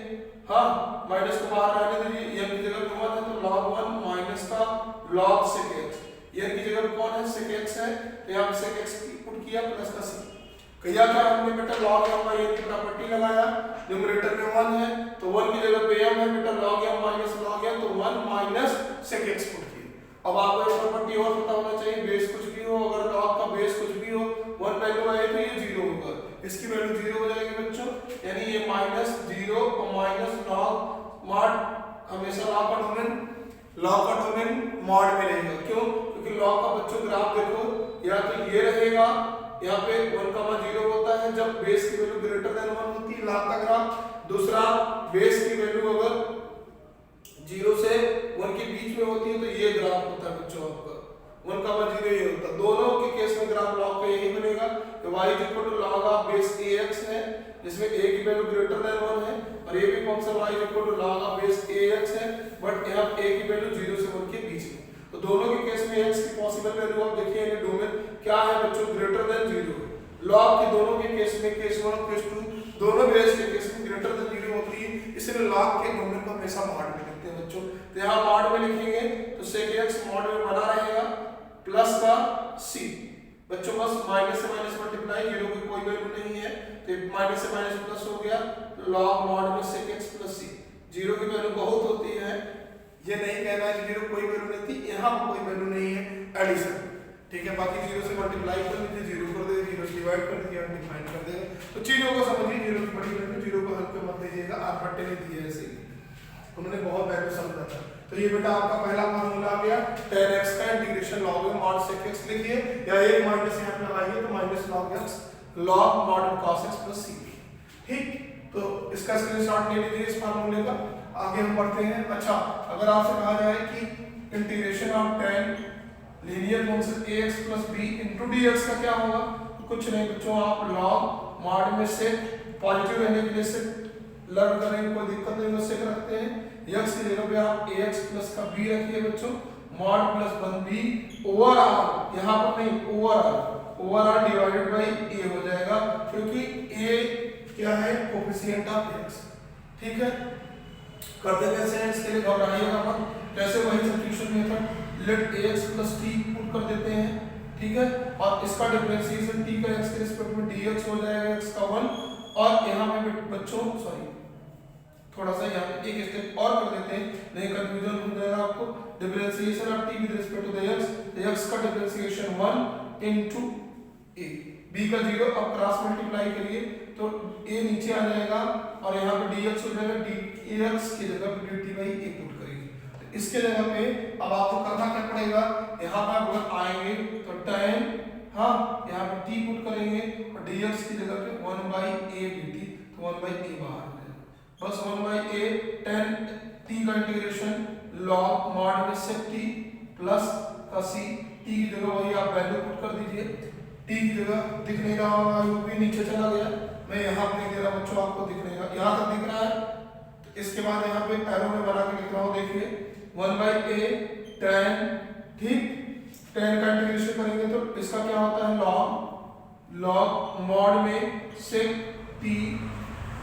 हाँ माइनस को बाहर आने दीजिए, m की जगह पे 1 है तो log 1 माइनस का log sec x, n की जगह पे कौन है sec x है, तो यहाँ पे sec x पुट किया प्लस का c, किया क्या हमने बेटा log m by n की प्रॉपर्टी लगाया, न्यूमरेटर में 1 है तो 1 की जगह पे m है बेटा log m minus log n, तो 1 माइनस sec x पुट किया। अब आपको एक प्रॉपर्टी और पता होना चाहिए, बेस कुछ भी हो, अगर log का बेस कुछ भी हो 1 वैल्यू आए तो ये 0 होगा, इसकी वैल्यू 0 हो जाएगी बच्चों, यानी ये माइनस 0 और माइनस log mod हमेशा log का डोमेन mod में रहेगा, क्यों, क्योंकि log का बच्चों ग्राफ देखो या तो ये रहेगा, यहाँ पे 1,0 होता है जब बेस की वैल्यू ग्रेटर देन 1 होती है log का ग्राफ, दूसरा बेस की वैल्यू अगर 0 से 1 के बीच में होती है तो ये ग्राफ होता है बच्चों आपका 1,0 ये होता है। दोनों के केस में ग्राफ log का यही बनेगा कि y log of base ax है, जिसमें a की वैल्यू ग्रेटर देन 1 है, और ये भी function y log of base ax है, बट यहाँ a की वैल्यू 0 से 1 के बीच में, तो दोनों के केस में x की पॉसिबल वैल्यू आप देखिए, यानी डोमेन क्या है बच्चों ग्रेटर देन 0 है। log के दोनों के केस में केस 1 और केस 2 दोनों बेस के केस में ग्रेटर देन 0 होती है, इसलिए log के डोमेन को हमेशा mod में लिखते हैं बच्चों। तो यहाँ mod में लिखेंगे तो sec x mod में बना रहेगा प्लस का c, बच्चों बस माइनस से माइनस मल्टीप्लाई, 0 की कोई वैल्यू नहीं है तो माइनस से माइनस प्लस हो गया, log mod में sec x प्लस c, 0 की वैल्यू बहुत होती है, ये नहीं कहना है कि 0 कोई वैल्यू नहीं थी, यहाँ पर कोई वैल्यू नहीं है एडिशन, ठीक है। बाकी 0 से मल्टीप्लाई कर दीजिए, 0 कर देगा, 0 से डिवाइड कर दीजिए, डिफाइन कर देगा। तो चीजों को समझिए, 0 की बड़ी वैल्यू, 0 को हल्के मत दीजिएगा, आप फट्टे नहीं दिए ऐसे ही, उन्होंने बहुत वैल्यू समझा था। तो ये बेटा आपका पहला फार्मूला आ गया, tan x का integration log mod sec x लिखिए, या एक माइनस यहाँ पे लगाइए तो minus log x log mod cos x plus cb, ठीक। तो इसका स्क्रीनशॉट ले लीजिए इस फार्मूले का। आगे हम बढ़ते हैं। अच्छा, अगर आपसे कहा जाए कि integration of tan linear function ax plus b into dx का क्या होगा, तो कुछ नहीं बच्चों, आप log mod में से पॉजिटिव रहने के लिए से लर्न करेंगे, कोई दिक्कत नहीं, उससे रखते हैं। x की जगह पे आप ax प्लस का b रखिए बच्चों, mod plus 1b over r, यहाँ पर नहीं over r divided by a हो जाएगा, क्योंकि a क्या है, कोफिशिएंट ऑफ x, ठीक है। करते कैसे हैं, इसके लिए घबराइएगा मत, कैसे वही substitution method, let ax plus t put कर देते हैं, ठीक है। और इसका डिफरेंशिएशन t का x के रिस्पेक्ट में dx हो जाएगा, x का 1, और यहाँ पे बच्चों सॉरी थोड़ा सा यहाँ पे एक स्टेप और कर देते हैं, नहीं कंफ्यूजन हो जाएगा आपको। Differentiation of t with respect to the x का डिफरेंशिएशन 1 इनटू a, b का 0, अब क्रॉस मल्टीप्लाई करिए तो a नीचे आ जाएगा और यहाँ पे dx हो जाएगा, dx की जगह पे dt बाई a पुट करेंगे। तो इसके जगह पे अब आपको करना क्या पड़ेगा, यहाँ पे अगर आएंगे तो tan, हाँ यहाँ पे t पुट करेंगे और dx की जगह पे 1 बाई a dt, तो 1 बाई a बाहर बस 1 बाई a tan t का इंटीग्रेशन log mod में से t प्लस का c, t की जगह वही आप वैल्यू पुट कर दीजिए, t की जगह दिख नहीं रहा होगा, यूपी नीचे चला गया, मैं यहाँ पे नहीं दे रहा बच्चों, आपको दिख रहेगा, यहाँ तक दिख रहा है। तो इसके बाद यहाँ पे एरो में बना के लिख रहा हूँ, देखिए 1 बाई a tan, ठीक, tan का इंटीग्रेशन करेंगे तो इसका क्या होता है, log mod में से t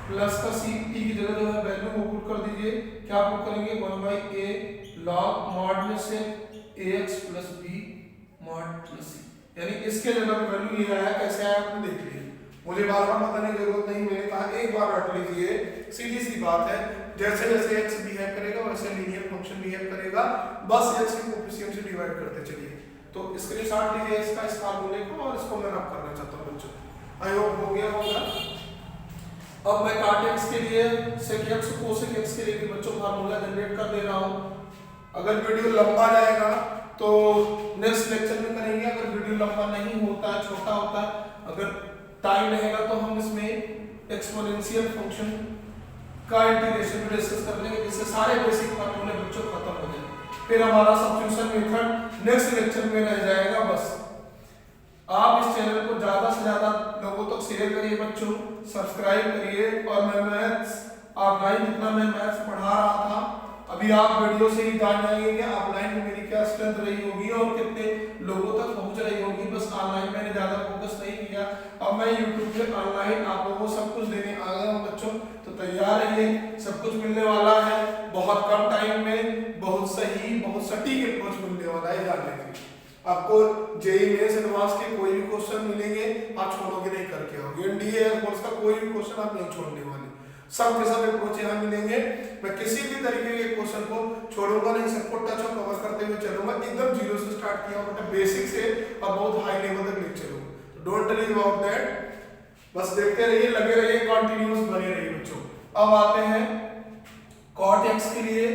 प्लस का c, t की जगह जो है वैल्यू वो पुट कर दीजिए, क्या पुट करेंगे, 1 बाई a log mod में से ax plus b mod plus c, यानी इसके जगह पे वैल्यू ये आया, कैसे आया आपने देख लिया, मुझे बार बार बताने की जरूरत नहीं, मैंने कहा एक बार रट लीजिए, सीधी सी बात है। जैसे जैसे x बिहेव करेगा वैसे लीनियर फंक्शन बिहेव करेगा, बस x के कोएफिशिएंट से डिवाइड करते चलिए। तो स्क्रीनशॉट लीजिए इसका, इस फार्मूले को, और इसको मैं रब करना चाहता हूं बच्चों, आई होप हो गया होगा। अब मैं cot x के लिए sec x cosec x के लिए भी बच्चों फार्मूला जनरेट कर दे रहा हूं। अगर वीडियो लंबा जाएगा तो नेक्स्ट लेक्चर में करेंगे, अगर वीडियो लंबा नहीं होता है, छोटा होता है, अगर टाइम रहेगा तो हम इसमें एक्सपोनेंशियल फंक्शन का इंटीग्रेशन भी डिस्कस कर लेंगे, जिससे सारे बेसिक फार्मूले बच्चों खत्म हो जाएंगे, फिर हमारा सब्स्टिट्यूशन मेथड नेक्स्ट लेक्चर में रह जाएगा। बस आप इस चैनल को ज्यादा से ज्यादा लोगों तक शेयर करिए बच्चों, सब्सक्राइब करिए, और मैं मैथ्स ऑफलाइन जितना मैं मैथ्स पढ़ा रहा था, अभी आप वीडियो से ही जान जाएंगे कि ऑफलाइन में मेरी क्या स्ट्रेंथ रही होगी और कितने लोगों तक पहुंच रही होगी। बस ऑनलाइन मैंने ज्यादा फोकस नहीं किया, अब मैं यूट्यूब पे ऑनलाइन आप लोगों को सब कुछ देने आ गया हूँ बच्चों, तो तैयार रहिए, सब कुछ मिलने वाला है, बहुत कम टाइम में बहुत सही, बहुत सटीक अप्रोच मिलने वाला है, जान लीजिए। आपको जेईई मेंस एडवांस के कोई भी क्वेश्चन मिलेंगे, आप छोड़ोगे नहीं, करके आओगे। एनडीए एयरफोर्स का कोई भी क्वेश्चन आप नहीं छोड़ने वाले, सब के सब अप्रोच यहाँ मिलेंगे। मैं किसी भी तरीके के क्वेश्चन को छोड़ूंगा नहीं, सबको टच और कवर करते हुए चलूंगा, एकदम जीरो से स्टार्ट किया, मतलब बेसिक से और बहुत हाई लेवल तक ले चलूंगा। डोंट वरी अबाउट दैट, बस देखते रहिए, लगे रहिए, कंटिन्यूअस बने रहिए बच्चों। अब आते हैं cot x के लिए,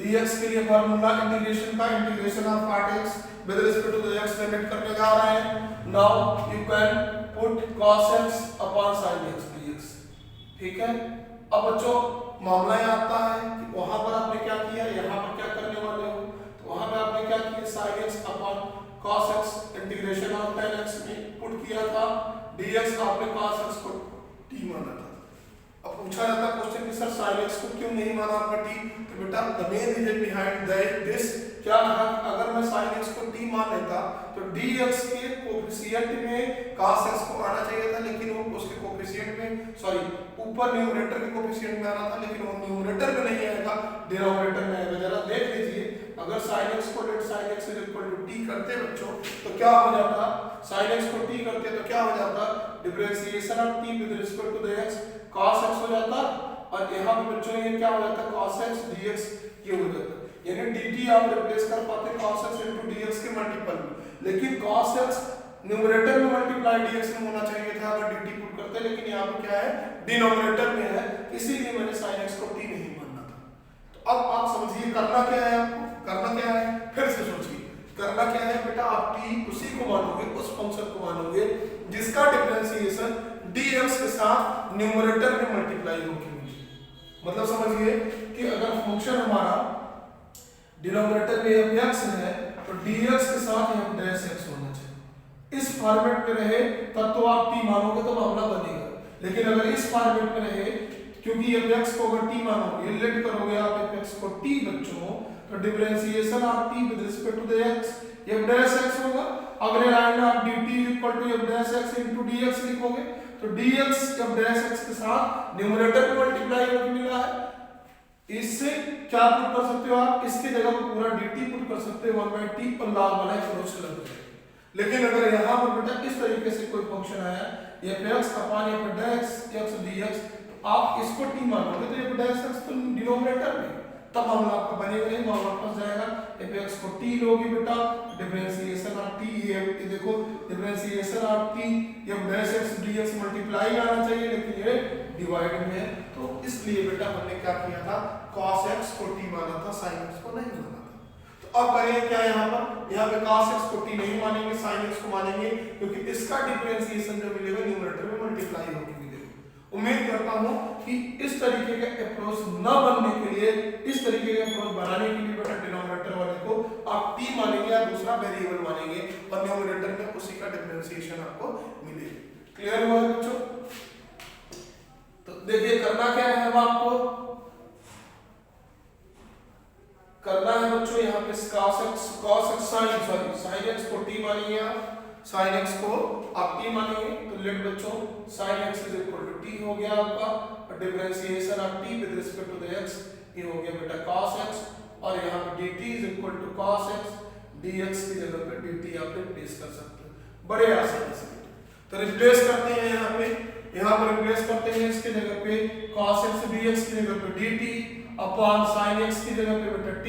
dx के लिए फार्मूला इंटीग्रेशन का, integration of cot x with respect to the x generate करने जा रहे हैं। Now you can put cos x upon sin x dx, ठीक है। अब बच्चों मामला ये आता है कि वहां पर आपने क्या किया, यहाँ पर क्या करने वाले हो, तो वहां पे आपने क्या किया, sin x upon cos x integration of tan x में पुट किया था, dx आपने cos x को t माना था। अब पूछा जाता है क्वेश्चन कि सर sin x को क्यों नहीं माना आपका t, तो बेटा the main reason behind this क्या था, अगर मैं sin x को t मान लेता तो dx के कोएफिशिएंट में cos x को आना चाहिए था, लेकिन वो उसके कोएफिशिएंट में सॉरी ऊपर न्यूमरेटर के कोएफिशिएंट में आना था, लेकिन वो न्यूमरेटर में नहीं आएगा, डिनोमिनेटर में आएगा। जरा देख लीजिए, अगर sin x को let sin x equal to t करते बच्चों तो क्या हो जाता, sin x को t करते तो क्या हो जाता, differentiation of t with respect to the x cos x हो जाता, और यहाँ पे बच्चों ये क्या हो जाता है cos x dx ये हो जाता है, यानी dt आप रिप्लेस कर पाते हैं cos x into dx के मल्टीपल में, लेकिन cos x न्यूमरेटर में मल्टीप्लाई dx में होना चाहिए था अगर dt पुट करते, लेकिन यहाँ पे क्या है डिनोमिनेटर में है, इसीलिए मैंने sin x को t नहीं मानना था। तो अब आप समझिए करना क्या है, आपको करना क्या है, फिर से सोचिए करना क्या है बेटा, आप t उसी को मानोगे, उस फंक्शन को मानोगे जिसका डिफरेंशिएशन dx के साथ न्यूमरेटर में मल्टीप्लाई होगी। मतलब समझिए कि अगर फंक्शन हमारा डिनोमिनेटर में f है तो dx के साथ f डैश x होना चाहिए। इस फॉर्मेट में रहे तब तो आप t मानोगे तो मामला बनेगा, लेकिन अगर इस फॉर्मेट में रहे, क्योंकि f को अगर t मानोगे, लेट करोगे आप f को t बच्चों, तो differentiation of t with respect to the x f dash x होगा। अगले लाइन में आप dt f dash x into dx लिखोगे, तो dx f डैश x के साथ न्यूमरेटर में मल्टीप्लाई होके मिला है। इससे क्या पुट कर सकते हो आप, इसके जगह पर पूरा dt पुट कर सकते हो 1/t और log वाला अप्रोच लग जाएगा। लेकिन अगर यहाँ पर बेटा इस तरीके से कोई फंक्शन आया f(x) अपान f डैश x dx, तो आप इसको t मानोगे तो f डैश x तो डिनोमिनेटर में, तब मामला आपका बनेगा नहीं, मामला फंस जाएगा। f(x) को t लोगे बेटा, डिफरेंशिएशन ऑफ t, ये देखो differentiation of t f dash x dx multiply आना चाहिए, लेकिन ये डिवाइड में है, तो इसलिए बेटा हमने क्या किया था, cos x को t माना था, sin x को नहीं माना था। तो अब करें क्या, यहाँ पे cos x को t नहीं मानेंगे, sin x को मानेंगे, क्योंकि इसका डिफरेंशिएशन जो मिलेगा न्यूमरेटर में मल्टीप्लाई होगी। उम्मीद करता हूं कि इस तरीके का अप्रोच न बनने के लिए, इस तरीके का अप्रोच बनाने के लिए बेटा डिनोमिनेटर वाले को आप t मानेंगे या दूसरा वेरिएबल मानेंगे और न्यूमरेटर में उसी का डिफरेंशिएशन आपको मिलेगा। क्लियर हुआ बच्चों? तो देखिए करना क्या है, अब आपको करना है बच्चों यहाँ पे cos x sin x को t मानेंगे आप, sin x को आप t मानेंगे, तो लेट बच्चों sin x is equal to t हो गया आपका, और differentiation of t with respect to the x ये हो गया बेटा cos x, और यहाँ पे dt is equal to cos x dx की जगह पे dt आप रिप्लेस कर सकते हो बड़े आसानी से। तो रिप्लेस करते हैं यहाँ पर रिप्लेस करते हैं, इसके जगह पे cos x dx की जगह पे dt अपॉन sin x की जगह पे बेटा t,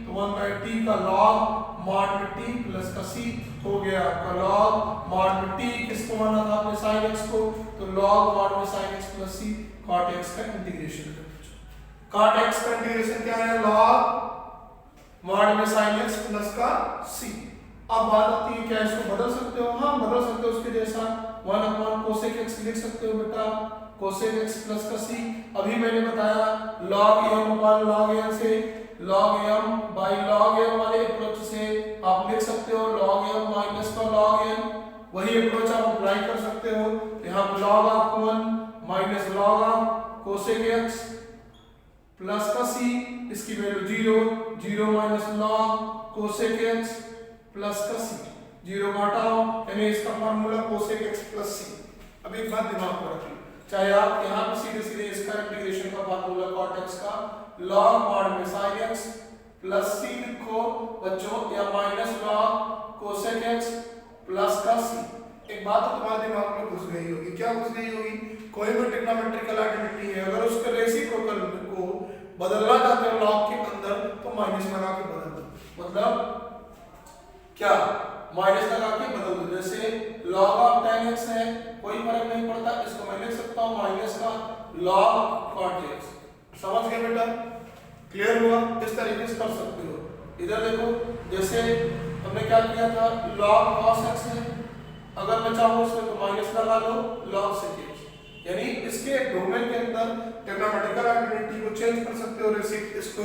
तो 1/t का log mod t प्लस का c हो गया आपका log mod t, किसको माना था आपने sin x को, तो log mod में sin x plus c cot x का इंटीग्रेशन है। cot x का इंटीग्रेशन क्या है, log mod में sin x प्लस का c। अब बात आती है क्या इसको बदल सकते हो, हाँ बदल सकते हो, उसके जैसा 1 अपॉन cosec x लिख सकते हो बेटा, cosec x प्लस का c। अभी मैंने बताया log m upon log n से, log m by log n वाले अप्रोच से आप लिख सकते हो log m माइनस का log n, वही अप्रोच आप अप्लाई कर सकते हो। यहाँ पे log of 1 minus log of cosec x plus का c, इसकी value 0 minus log cosec x plus का c, 0 घटाओ, यानी इसका formula cosec x plus c। अब एक बात दिमाग में रखिए, चाहे आप यहाँ पे सीधे सीधे इसका इंटीग्रेशन का फार्मूला cot x का log mod में sin x प्लस c लिखो बच्चों, या minus log cosec x plus का c। एक बात तो तुम्हारे दिमाग में घुस गई होगी, क्या घुस गई होगी, कोई भी ट्रिग्नोमेट्रिकल आइडेंटिटी है, अगर उसके रेसिप्रोकल को बदलना चाहते हो log के अंदर, तो माइनस लगा के बदल दो। मतलब क्या, माइनस लगा के बदल दो। जैसे log ऑफ tan x है, कोई फर्क नहीं पड़ता, इसको मैं लिख सकता हूँ माइनस का log cot x। समझ गए बेटा, क्लियर हुआ? इस तरीके से कर सकते हो। इधर देखो, जैसे हमने क्या किया था, log cos x है, अगर मैं चाहूँ इसमें तो माइनस लगा लो log sec x, यानी इसके डोमेन के अंदर ट्रिग्नोमेट्रिकल आइडेंटिटी को चेंज कर सकते हो। इसको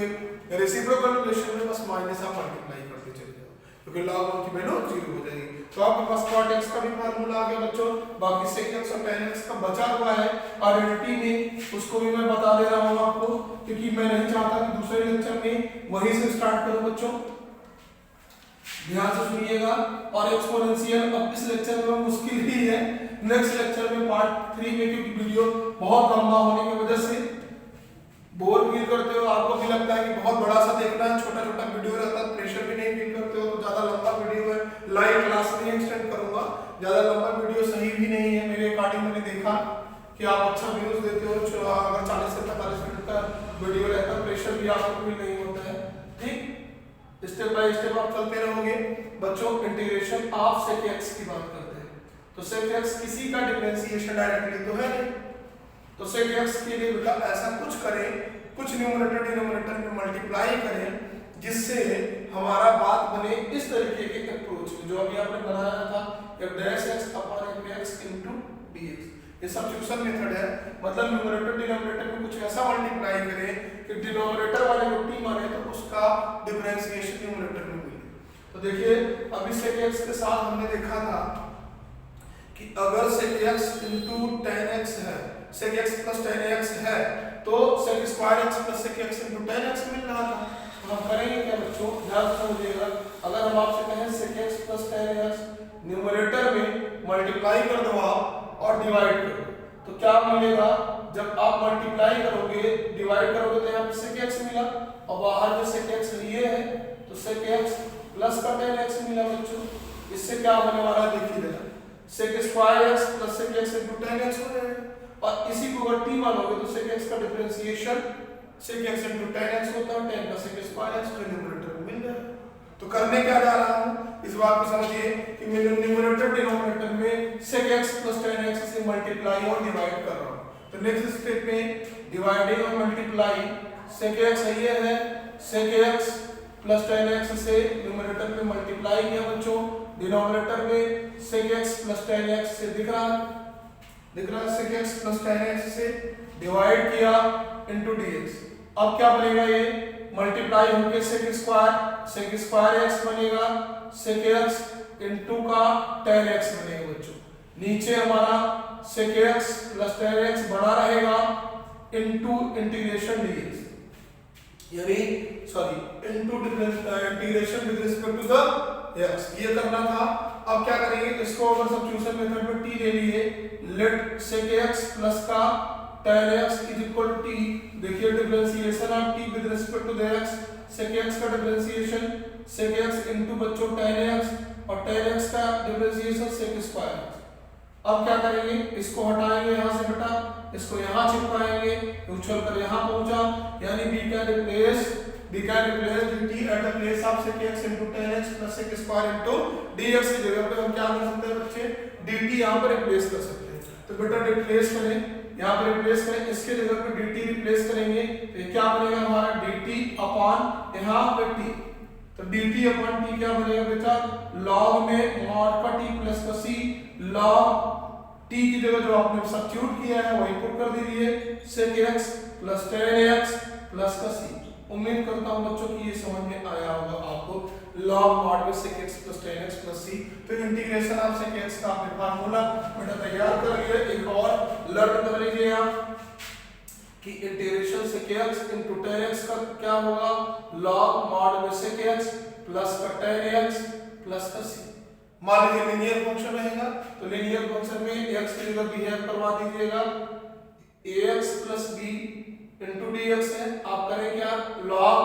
रेसिप्रोकल रिलेशन में बस माइनस आप मल्टीप्लाई करते चले जाओ, क्योंकि log 1 की वैल्यू 0 हो जाएगी। तो आपके पास cot x का भी फार्मूला आ गया बच्चों, बाकी sec x और tan x का बचा हुआ है आइडेंटिटी में, उसको भी मैं बता दे रहा हूँ आपको, क्योंकि मैं नहीं चाहता कि दूसरे लेक्चर में वहीं से स्टार्ट करूं बच्चों। ध्यान से सुनिएगा, और एक्सपोनेंशियल अब इस लेक्चर में मुश्किल ही है, नेक्स्ट लेक्चर में पार्ट 3 में, क्योंकि वीडियो बहुत लंबा होने की वजह से बोर फील करते हो, आपको भी लगता है कि बहुत बड़ा सा देखना है, छोटा छोटा वीडियो रहता है, प्रेशर भी नहीं फील करते हो, तो ज्यादा लंबा वीडियो है, लाइव क्लास नहीं एक्सटेंड करूंगा, ज्यादा लंबा वीडियो सही भी नहीं है मेरे अकॉर्डिंग। मैंने देखा कि आप अच्छा व्यूज देते हो, अगर 40 से 45 आउटपुट भी नहीं होता है। ठीक, स्टेप बाय स्टेप आप चलते रहोगे बच्चों। इंटीग्रेशन ऑफ sec x की बात करते हैं तो sec x किसी का डिफरेंशिएशन डायरेक्टली तो है नहीं, तो sec x के लिए बेटा ऐसा कुछ करें, कुछ न्यूमरेटर डिनोमिनेटर में मल्टीप्लाई करें जिससे हमारा बात बने इस तरीके के अप्रोच जो अभी आपने बनाया था f dash x upon f x into dx। ये सब्स्टिट्यूशन मेथड है, मतलब न्यूमरेटर डिनोमिनेटर में कुछ ऐसा मल्टीप्लाई करें कि डिनोमिनेटर वाले को t माने तो उसका डिफरेंशिएशन न्यूमरेटर में मिले। तो देखिए अभी sec x के साथ हमने देखा था कि अगर sec x into tan x है, sec x plus tan x है तो sec square x plus sec x into tan x मिल रहा था। तो हम करेंगे क्या बच्चों, ध्यान से समझिएगा। अगर हम आपसे कहें sec x plus tan x numerator में मल्टीप्लाई कर दो आप और डिवाइड कर दो तो क्या मिलेगा, जब आप मल्टीप्लाई करोगे डिवाइड करोगे तो यहाँ पे sec x मिला और बाहर जो sec x ये है तो sec x प्लस का tan x मिला बच्चों। इससे क्या होने वाला है देखिए जरा, sec square x plus sec x into tan x हो जाएगा और इसी को अगर t मानोगे तो sec x का differentiation sec x into tan x होता है, tan का sec स्क्वायर x जो न्यूमरेटर में मिल जाएगा। तो करने क्या जा रहा हूं, इस बात को समझिए कि मैं न्यूमरेटर डिनोमिनेटर में sec x plus tan x से मल्टीप्लाई और डिवाइड कर रहा हूं। तो नेक्स्ट स्टेप में डिवाइडिंग और मल्टीप्लाई, sec x ये है, sec x plus tan x से न्यूमरेटर में मल्टीप्लाई किया बच्चों, डिनोमिनेटर में sec x plus tan x से दिख रहा है sec x plus tan x से डिवाइड किया इनटू dx। अब क्या बनेगा, ये मल्टीप्लाई होके sec स्क्वायर x बनेगा, sec x इनटू का tan x बनेगा बच्चों। नीचे हमारा sec x plus tan x बना रहेगा इनटू इंटीग्रेशन dx, यानी sorry into integration with respect to the x, ये करना था। अब क्या करेंगे, इसको अगर सब्स्टिट्यूशन मेथड में t ले लिए, लेट sec x प्लस का tan x is equal to t। देखिए differentiation of t with respect to the x, sec x का डिफरेंशिएशन sec x इनटू बच्चों tan x और tan x का differentiation sec square x। अब क्या करेंगे, इसको हटाएंगे यहाँ से बेटा, इसको यहाँ चिपकाएंगे, उछल कर यहाँ पहुंचा, यानी b can replace dt at the place of sec x into tan x plus sec square into dx की जगह पे हम क्या कर सकते हैं बच्चे, dt यहाँ पर रिप्लेस कर सकते हैं। तो बेटा रिप्लेस करें, यहाँ पे रिप्लेस करें, इसके जगह पे dt रिप्लेस करेंगे तो क्या बनेगा हमारा dt अपॉन यहाँ पे t। तो dt अपॉन t क्या बनेगा बेटा, log में mod का t प्लस का c, log t की जगह जो आपने सब्स्टिट्यूट किया है वही पुट कर दीजिए, sec x plus tan x plus का c। उम्मीद करता हूं बच्चों कि ये समझ में आया होगा आपको, log mod में sec x plus tan x plus c। तो इंटीग्रेशन ऑफ sec x का आपने फार्मूला बेटा तैयार कर लिया। एक और लर्न कर लीजिए आप कि integration sec x into tan x का क्या होगा, log mod में sec x प्लस का tan x प्लस का c। मान लीजिए लीनियर फंक्शन रहेगा तो लीनियर फंक्शन में x की जगह बिहेव करवा दीजिएगा, ax plus b into dx है। आप करें क्या, log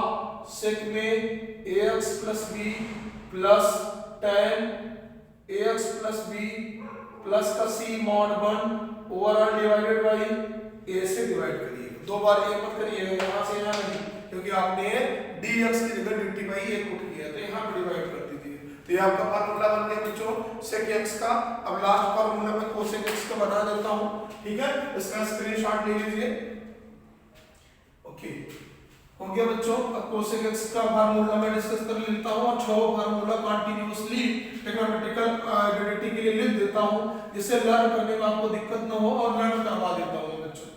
sec में ax plus b plus tan ax plus b plus का c mod 1 overall divided by a से डिवाइड करिए। दो बार a मत करिए, यहाँ से यहाँ नहीं, क्योंकि आपने dx की जगह dt बाई a पुट किया तो यहाँ पे डिवाइड कर दीजिए। तो ये आपका फार्मूला बन गया बच्चों sec x का। अब लास्ट फार्मूला में cosec x का बना देता हूँ, ठीक है, इसका स्क्रीनशॉट ले लीजिए। ओके हो गया बच्चों, अब cosec x का फार्मूला मैं डिस्कस कर लेता हूं और 6 फार्मूला कंटीन्यूअसली ट्रिग्नोमेट्रिकल आइडेंटिटी के लिए लिख देता हूं जिससे लर्न करने में आपको दिक्कत न हो और लर्न करवा देता हूं बच्चों।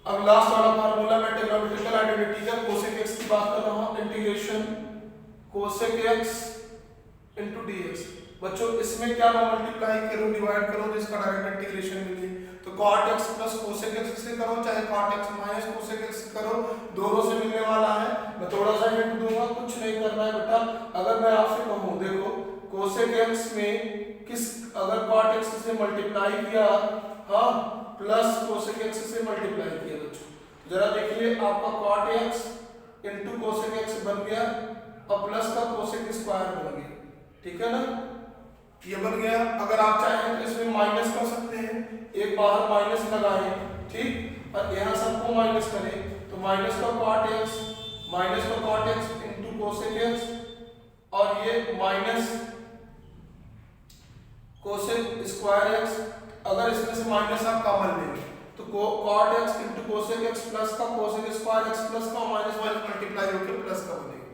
अब लास्ट वाला फार्मूला मैं ट्रिग्नोमेट्रिकल आइडेंटिटी का cosec x की बात कर रहा हूं, integration cosec x into dx। बच्चों इसमें क्या मैं मल्टीप्लाई करूं डिवाइड करूं तो इसका डायरेक्ट इंटीग्रेशन मिले, तो cot x plus cosec x से करो चाहे cot x minus cosec x से करो, दोनों से मिलने वाला है। मैं थोड़ा सा हिंट दूंगा, कुछ नहीं करना है बेटा। अगर मैं आपसे कहूं देखो cosec x में किस अगर cot x से मल्टीप्लाई किया, हाँ, प्लस cosec x से मल्टीप्लाई किया बच्चों, जरा देखिए आपका cot x into cosec x बन गया और प्लस का cosec स्क्वायर बन गया, ठीक है ना, ये बन गया। अगर आप चाहें तो इसमें माइनस कर सकते हैं, एक बाहर माइनस लगाएं, ठीक, और यहाँ सबको माइनस करें तो तो माइनस का cot x into cosec x, और ये माइनस कोसेक स्क्वायर एक्स। अगर इसमें से माइनस आप कॉमन लेंगे तो cot x into cosec x plus का कोसेक स्क्वायर एक्स प्लस का माइनस माइनस मल्टीप्लाई होकर प्लस का बनेगा।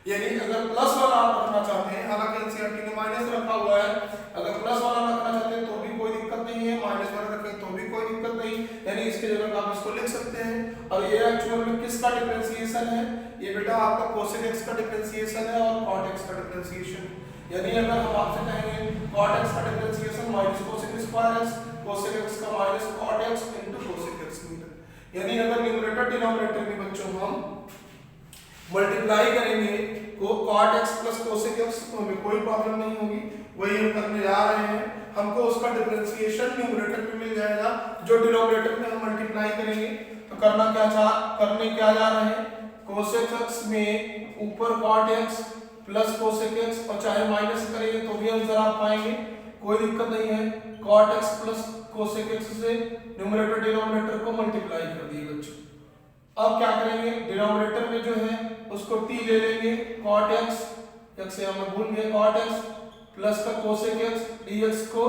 यानी अगर प्लस वाला आप रखना चाहते हैं, हालांकि एनसीईआरटी ने माइनस रखा हुआ है, अगर प्लस वाला रखना चाहते हैं तो भी कोई दिक्कत नहीं है, माइनस वाला रखें तो भी कोई दिक्कत नहीं, यानी इसके जगह आप इसको लिख सकते हैं। और ये एक्चुअल में किसका डिफरेंशिएशन है? ये बेटा आपका कोसेक एक्स का डिफरेंशिएशन है और कॉट एक्स का डिफरेंशिएशन। यानी अगर हम आपसे कहेंगे कॉट एक्स का differentiation minus cosec square X, cosec X का minus cot X into cosec X metre. यानी अगर न्यूमरेटर डिनोमिनेटर में बच्चों हम मल्टीप्लाई करेंगे को cot x plus cosec x तो हमें कोई प्रॉब्लम नहीं होगी, वही हम करने जा रहे हैं। हमको उसका डिफरेंशिएशन न्यूमरेटर में मिल जाएगा, जो डिनोमिनेटर में हम मल्टीप्लाई करेंगे। तो करने क्या जा रहे हैं, कोसेक एक्स में ऊपर cot x plus cosec x, और चाहे माइनस करेंगे तो भी हम जरा पाएंगे, कोई दिक्कत नहीं है। Cot x plus cosec x से न्यूमरेटर डिनोमिनेटर को मल्टीप्लाई कर दिए बच्चों। अब क्या करेंगे, डिनोमिनेटर में जो है उसको t ले लेंगे, cot x, x से हम भूल गए cot x प्लस का cosec x dx को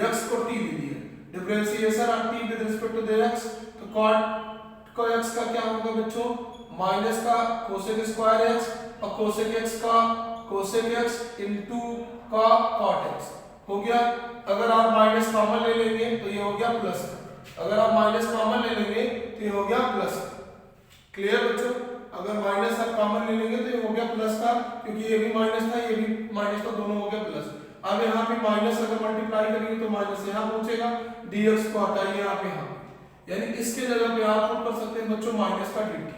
x को t ले लिया, differentiation of t with respect to dx। तो cot को x का क्या होगा बच्चों, माइनस का cosec स्क्वायर x और cosec x का cosec x इनटू का cot x हो गया। अगर आप माइनस कॉमन ले लेंगे तो ये हो गया प्लस, अगर आप माइनस कॉमन ले लेंगे तो ये हो गया प्लस। क्लियर बच्चों, अगर माइनस आप कॉमन ले लेंगे तो ये हो गया प्लस का, क्योंकि ये भी माइनस था ये भी माइनस था, दोनों हो गया प्लस। अब यहाँ पे माइनस अगर मल्टीप्लाई करेंगे तो माइनस यहाँ पहुंचेगा, dx को हटाइए आप यहाँ, यानी इसके जगह पे आप पुट कर सकते हैं बच्चों माइनस का dt।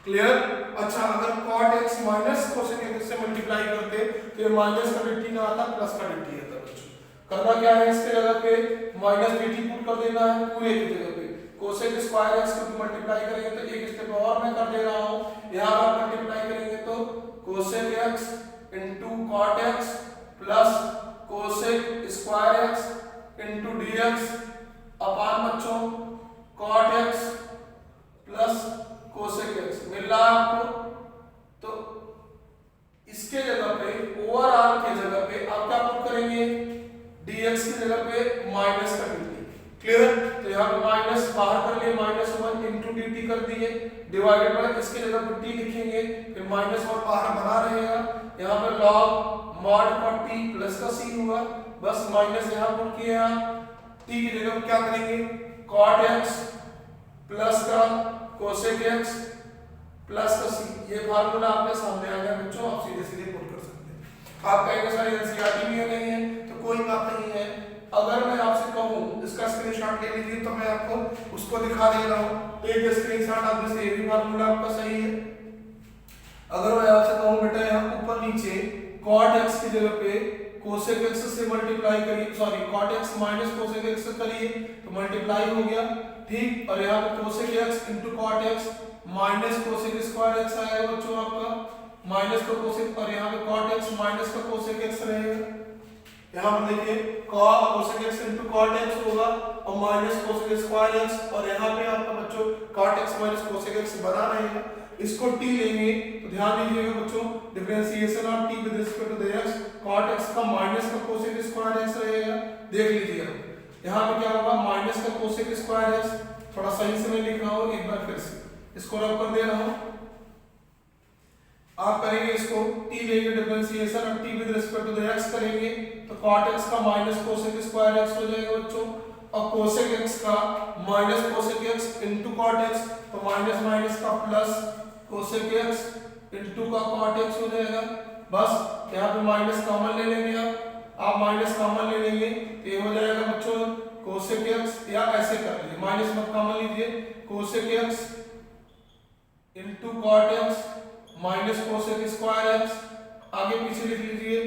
क्लियर। अच्छा, अगर cot x minus cosec x से मल्टीप्लाई करते तो ये माइनस का dt ना आता, प्लस का dt आता बच्चों। करना क्या है, इसके जगह पे माइनस dt पुट कर देना है पूरे की जगह पे। कोसेक स्क्वायर एक्स को मल्टीप्लाई करेंगे तो एक स्टेप और मैं कर दे रहा हूं, यहां आप मल्टीप्लाई करेंगे तो cosec X into cot x plus cosec square X into DX अपान बच्चों cot x plus cosec X मिल रहा है आपको। तो इसके जगह पे ओवरऑल के जगह पे आप क्या पुट करेंगे, dx की जगह पे माइनस का dt। क्लियर। तो यहाँ पे माइनस बाहर कर लिए, -1 इंटू dt कर दिए, डिवाइडेड बाय इसके जगह पे t लिखेंगे, फिर -1 बाहर बना रहेगा, यहाँ पे log mod का t प्लस का c हुआ, बस माइनस यहाँ पुट किया। t की जगह पे क्या करेंगे, cot x प्लस का cosec x प्लस का c। ये फार्मूला आपके सामने आ गया बच्चों, आप सीधे सीधे पुट कर सकते हैं। आप कहेंगे सर एनसीईआरटी में नहीं है, तो कोई बात नहीं है। अगर मैं आपसे कहूं इसका स्क्रीनशॉट ले लीजिए तो मैं आपको उसको दिखा दे रहा हूं, एक स्क्रीनशॉट आप जैसे ये भी फार्मूला आपका सही है। अगर मैं आपसे कहूं बेटा यहाँ ऊपर नीचे cot x की जगह पे cosec x से मल्टीप्लाई करिए, sorry cot x minus cosec x से करिए तो मल्टीप्लाई हो गया, ठीक। और यहाँ पे cosec x into cot x minus cosec square x आएगा बच्चों आपका, माइनस का cosec, और यहाँ पे cot x माइनस का cosec x रहेगा। यहाँ पर देखिए cosec x into cot x होगा और माइनस cosec स्क्वायर x, और यहाँ पे आपका बच्चों cot x minus cosec x बना रहेगा। इसको t लेंगे तो ध्यान दीजिएगा बच्चों, differentiation of t with respect to dx, cot x का माइनस का cosec स्क्वायर x रहेगा। देख लीजिए यहाँ पे क्या होगा, माइनस का cosec स्क्वायर x, थोड़ा सही से मैं लिख रहा हूँ, एक बार फिर से इसको रब कर दे रहा हूँ। आप करेंगे इसको t लेंगे, differentiation of t with respect to x करेंगे तो cot x का माइनस cosec स्क्वायर x हो जाएगा बच्चों, और cosec x का minus cosec x into cot x, तो माइनस माइनस का प्लस cosec x इनटू का cot x हो जाएगा। बस यहाँ पे माइनस कॉमन ले लेंगे, आप माइनस कॉमन ले लेंगे तो ये हो जाएगा बच्चों cosec x, या ऐसे कर लीजिए माइनस मत कॉमन लीजिए, cosec x into cot x minus cosec square x, आगे पीछे लिख लीजिए,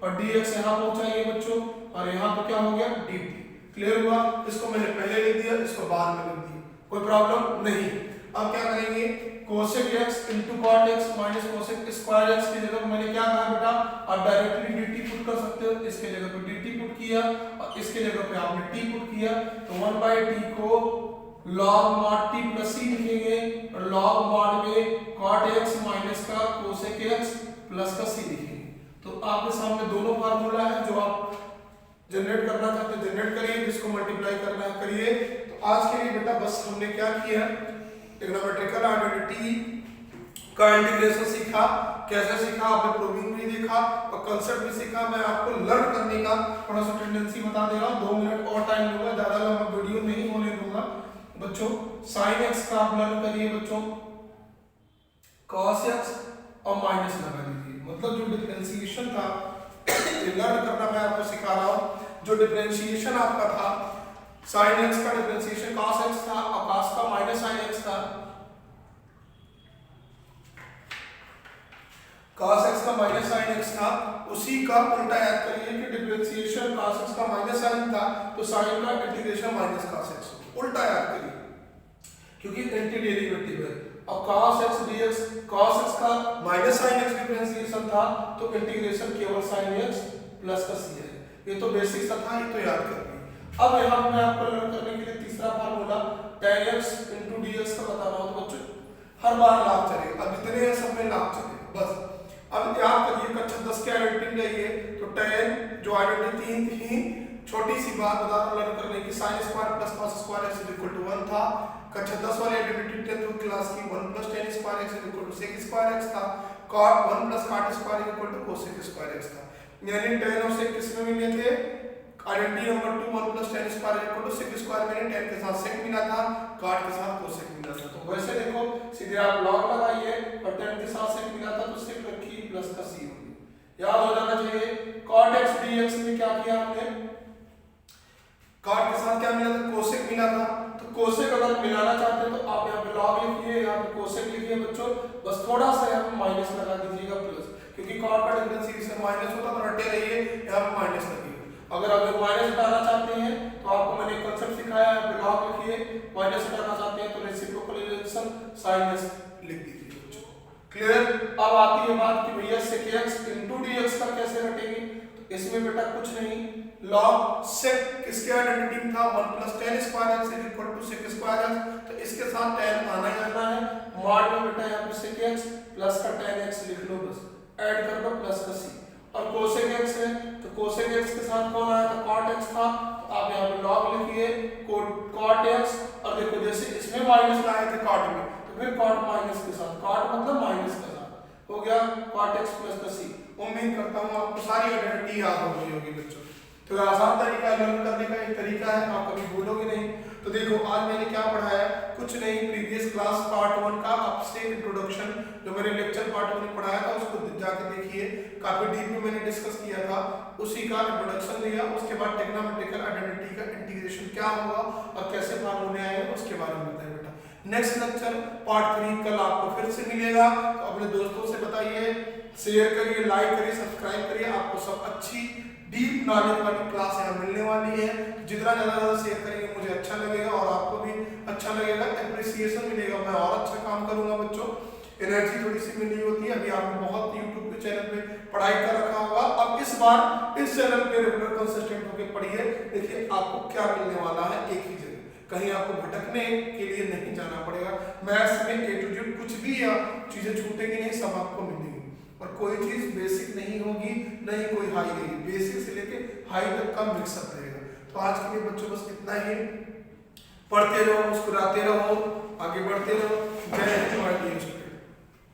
और dx यहाँ पहुंचाइए बच्चों, और यहाँ पे क्या हो गया dt। क्लियर हुआ, इसको मैंने पहले लिख दिया, इसको बाद में लिख दिया, कोई प्रॉब्लम नहीं। अब क्या करेंगे, cosec x into cot x minus cosec square x की जगह मैंने क्या कहा बेटा, आप डायरेक्टली dt पुट कर सकते हो, इसके जगह पे dt पुट किया और इसके जगह पे आपने t पुट किया, तो 1/t को लॉग मॉड टी प्लस सी लिखेंगे और लॉग मॉड में कॉट एक्स माइनस का कोसेक एक्स प्लस का सी लिखेंगे। तो आपके सामने दोनों फार्मूला है, जो आप जनरेट करना चाहते हैं जनरेट करिए, जिसको मल्टीप्लाई करना है करिए। तो आज के लिए बेटा बस हमने क्या किया, ट्रिग्नोमेट्रिकल आइडेंटिटी का इंटीग्रेशन सीखा, कैसे सीखा आपने प्रूविंग भी देखा और कंसेप्ट भी सीखा। मैं आपको लर्न करने का थोड़ा सा टेंडेंसी बता दे रहा हूँ, 2 मिनट और टाइम लूंगा, ज्यादा लंबा वीडियो नहीं होने दूंगा बच्चों। साइन एक्स का आप लर्न करिए बच्चों, कॉस एक्स और माइनस लगा दीजिए, मतलब जो डिफरेंशिएशन था लर्न करना मैं आपको सिखा रहा हूँ। जो डिफरेंशिएशन आपका था साइन एक्स का डिफरेंशिएशन कॉस एक्स था और कॉस का माइनस साइन एक्स था, cos x का माइनस sin x था, उसी का उल्टा याद करिए कि डिफरेंशिएशन cos x का माइनस sin था तो sin का इंटीग्रेशन माइनस cos x, उल्टा याद करिए क्योंकि एंटी डेरिवेटिव है। और cos x dx cos x का माइनस sin x डिफरेंशिएशन था तो इंटीग्रेशन केवल sin x प्लस का c है। ये तो बेसिक सा था, ये तो याद करनी। अब यहाँ मैं आपको लर्न करने के लिए तीसरा फार्मूला tan x dx का बता रहा हूँ बच्चों, हर बार लाभ चलेगा, अब जितने हैं सब में लाभ चलेगा बस। अब याद करिए कक्षा 10 की आइडेंटिटी रही है तो tan जो आइडेंटिटी 3 थी, छोटी सी बात बता रहा हूं लर्न करने की, sin square plus cos square x equal to 1 था। कक्षा 10 वाली आइडेंटिटी 10th क्लास की 1 plus tan square x equal to sec square x था, cot 1 plus cot square equal to cosec square x था। यानी tan और sec किस में मिले थे, identity number 2 1 plus tan square equal to sec square में tan के साथ sec मिला था, cot के साथ cosec मिला था। तो वैसे देखो सीधे आप log लगाइए और tan के साथ sec मिला था तो sec रखिए प्लस का c होगी, याद हो जाना चाहिए। cot x dx में क्या किया हमने, cot के साथ क्या मिला था, cosec मिला था, तो cosec अगर मिलाना चाहते हैं तो आप यहाँ पे log लिखिए, यहाँ पे cosec लिखिए बच्चों, बस थोड़ा सा यहाँ पे माइनस लगा दीजिएगा प्लस, क्योंकि cot का डिफरेंशिएशन माइनस होता तो रटे रहिए, यहाँ पे माइनस लगिए। अगर माइनस हटाना चाहते हैं तो आपको मैंने कंसेप्ट सिखाया है, यहाँ पे log लिखिए, माइनस हटाना चाहते हैं तो रेसिप्रोकल रिलेशन sin x लिख दीजिए बच्चों, क्लियर। अब आती है बात कि भैया sec x dx का कैसे रटेंगे, तो इसमें बेटा कुछ नहीं, log sec किसके आइडेंटिटी में था 1 plus tan square x equal to sec square x, तो इसके साथ tan आना ही आना है, मॉड में बेटा यहाँ पे sec x प्लस का tan x लिख लो, बस ऐड कर दो प्लस का c। और cosec x है तो cosec x के साथ कौन आया था, cot x था, तो आप यहाँ पे log लिखिए cot x, और देखो जैसे इसमें माइनस लाए थे cot में तो फिर cot माइनस के साथ, cot मतलब माइनस के साथ हो गया cot x प्लस का c। उम्मीद करता हूँ आपको सारी आइडेंटिटी याद हो गई होगी बच्चों। तो आसान तरीका लर्न करने का एक तरीका है, आप कभी भूलोगे नहीं। तो देखो आज मैंने क्या पढ़ाया, कुछ नहीं, प्रीवियस क्लास पार्ट 1 का अपस्टेट इंट्रोडक्शन जो मैंने लेक्चर पार्ट 1 में पढ़ाया था उसको जाके देखिए, काफी डीप में मैंने डिस्कस किया था, उसी का इंट्रोडक्शन दिया। उसके बाद ट्रिग्नोमेट्रिकल आइडेंटिटी का इंटीग्रेशन क्या होगा और कैसे फार्मूले आए उसके बारे में बताया बेटा। नेक्स्ट लेक्चर पार्ट 3 कल आपको फिर से मिलेगा, तो अपने दोस्तों से बताइए, शेयर करिए, लाइक करिए, सब्सक्राइब करिए, आपको सब अच्छी डीप नॉलेज वाली क्लास यहाँ मिलने वाली है। जितना ज़्यादा शेयर करेंगे मुझे अच्छा लगेगा और आपको भी अच्छा लगेगा, एप्रिसिएशन मिलेगा, मैं और अच्छा काम करूँगा बच्चों, एनर्जी थोड़ी सी मिली होती है। अभी आपने बहुत यूट्यूब के चैनल पे पढ़ाई कर रखा होगा, अब इस बार इस चैनल पे रेगुलर कंसिस्टेंट होकर पढ़िए, देखिए आपको क्या मिलने वाला है एक ही जगह, कहीं आपको भटकने के लिए नहीं जाना पड़ेगा। मैथ्स में A to Z कुछ भी या चीज़ें छूटेंगी नहीं, सब आपको मिलेंगी और कोई चीज़ बेसिक नहीं होगी, नहीं कोई हाई रहेगी, बेसिक से लेके हाई तक का मिक्सअप रहेगा। तो आज के लिए बच्चों बस इतना ही, पढ़ते रहो, मुस्कुराते रहो, आगे बढ़ते रहो। जय हिंद।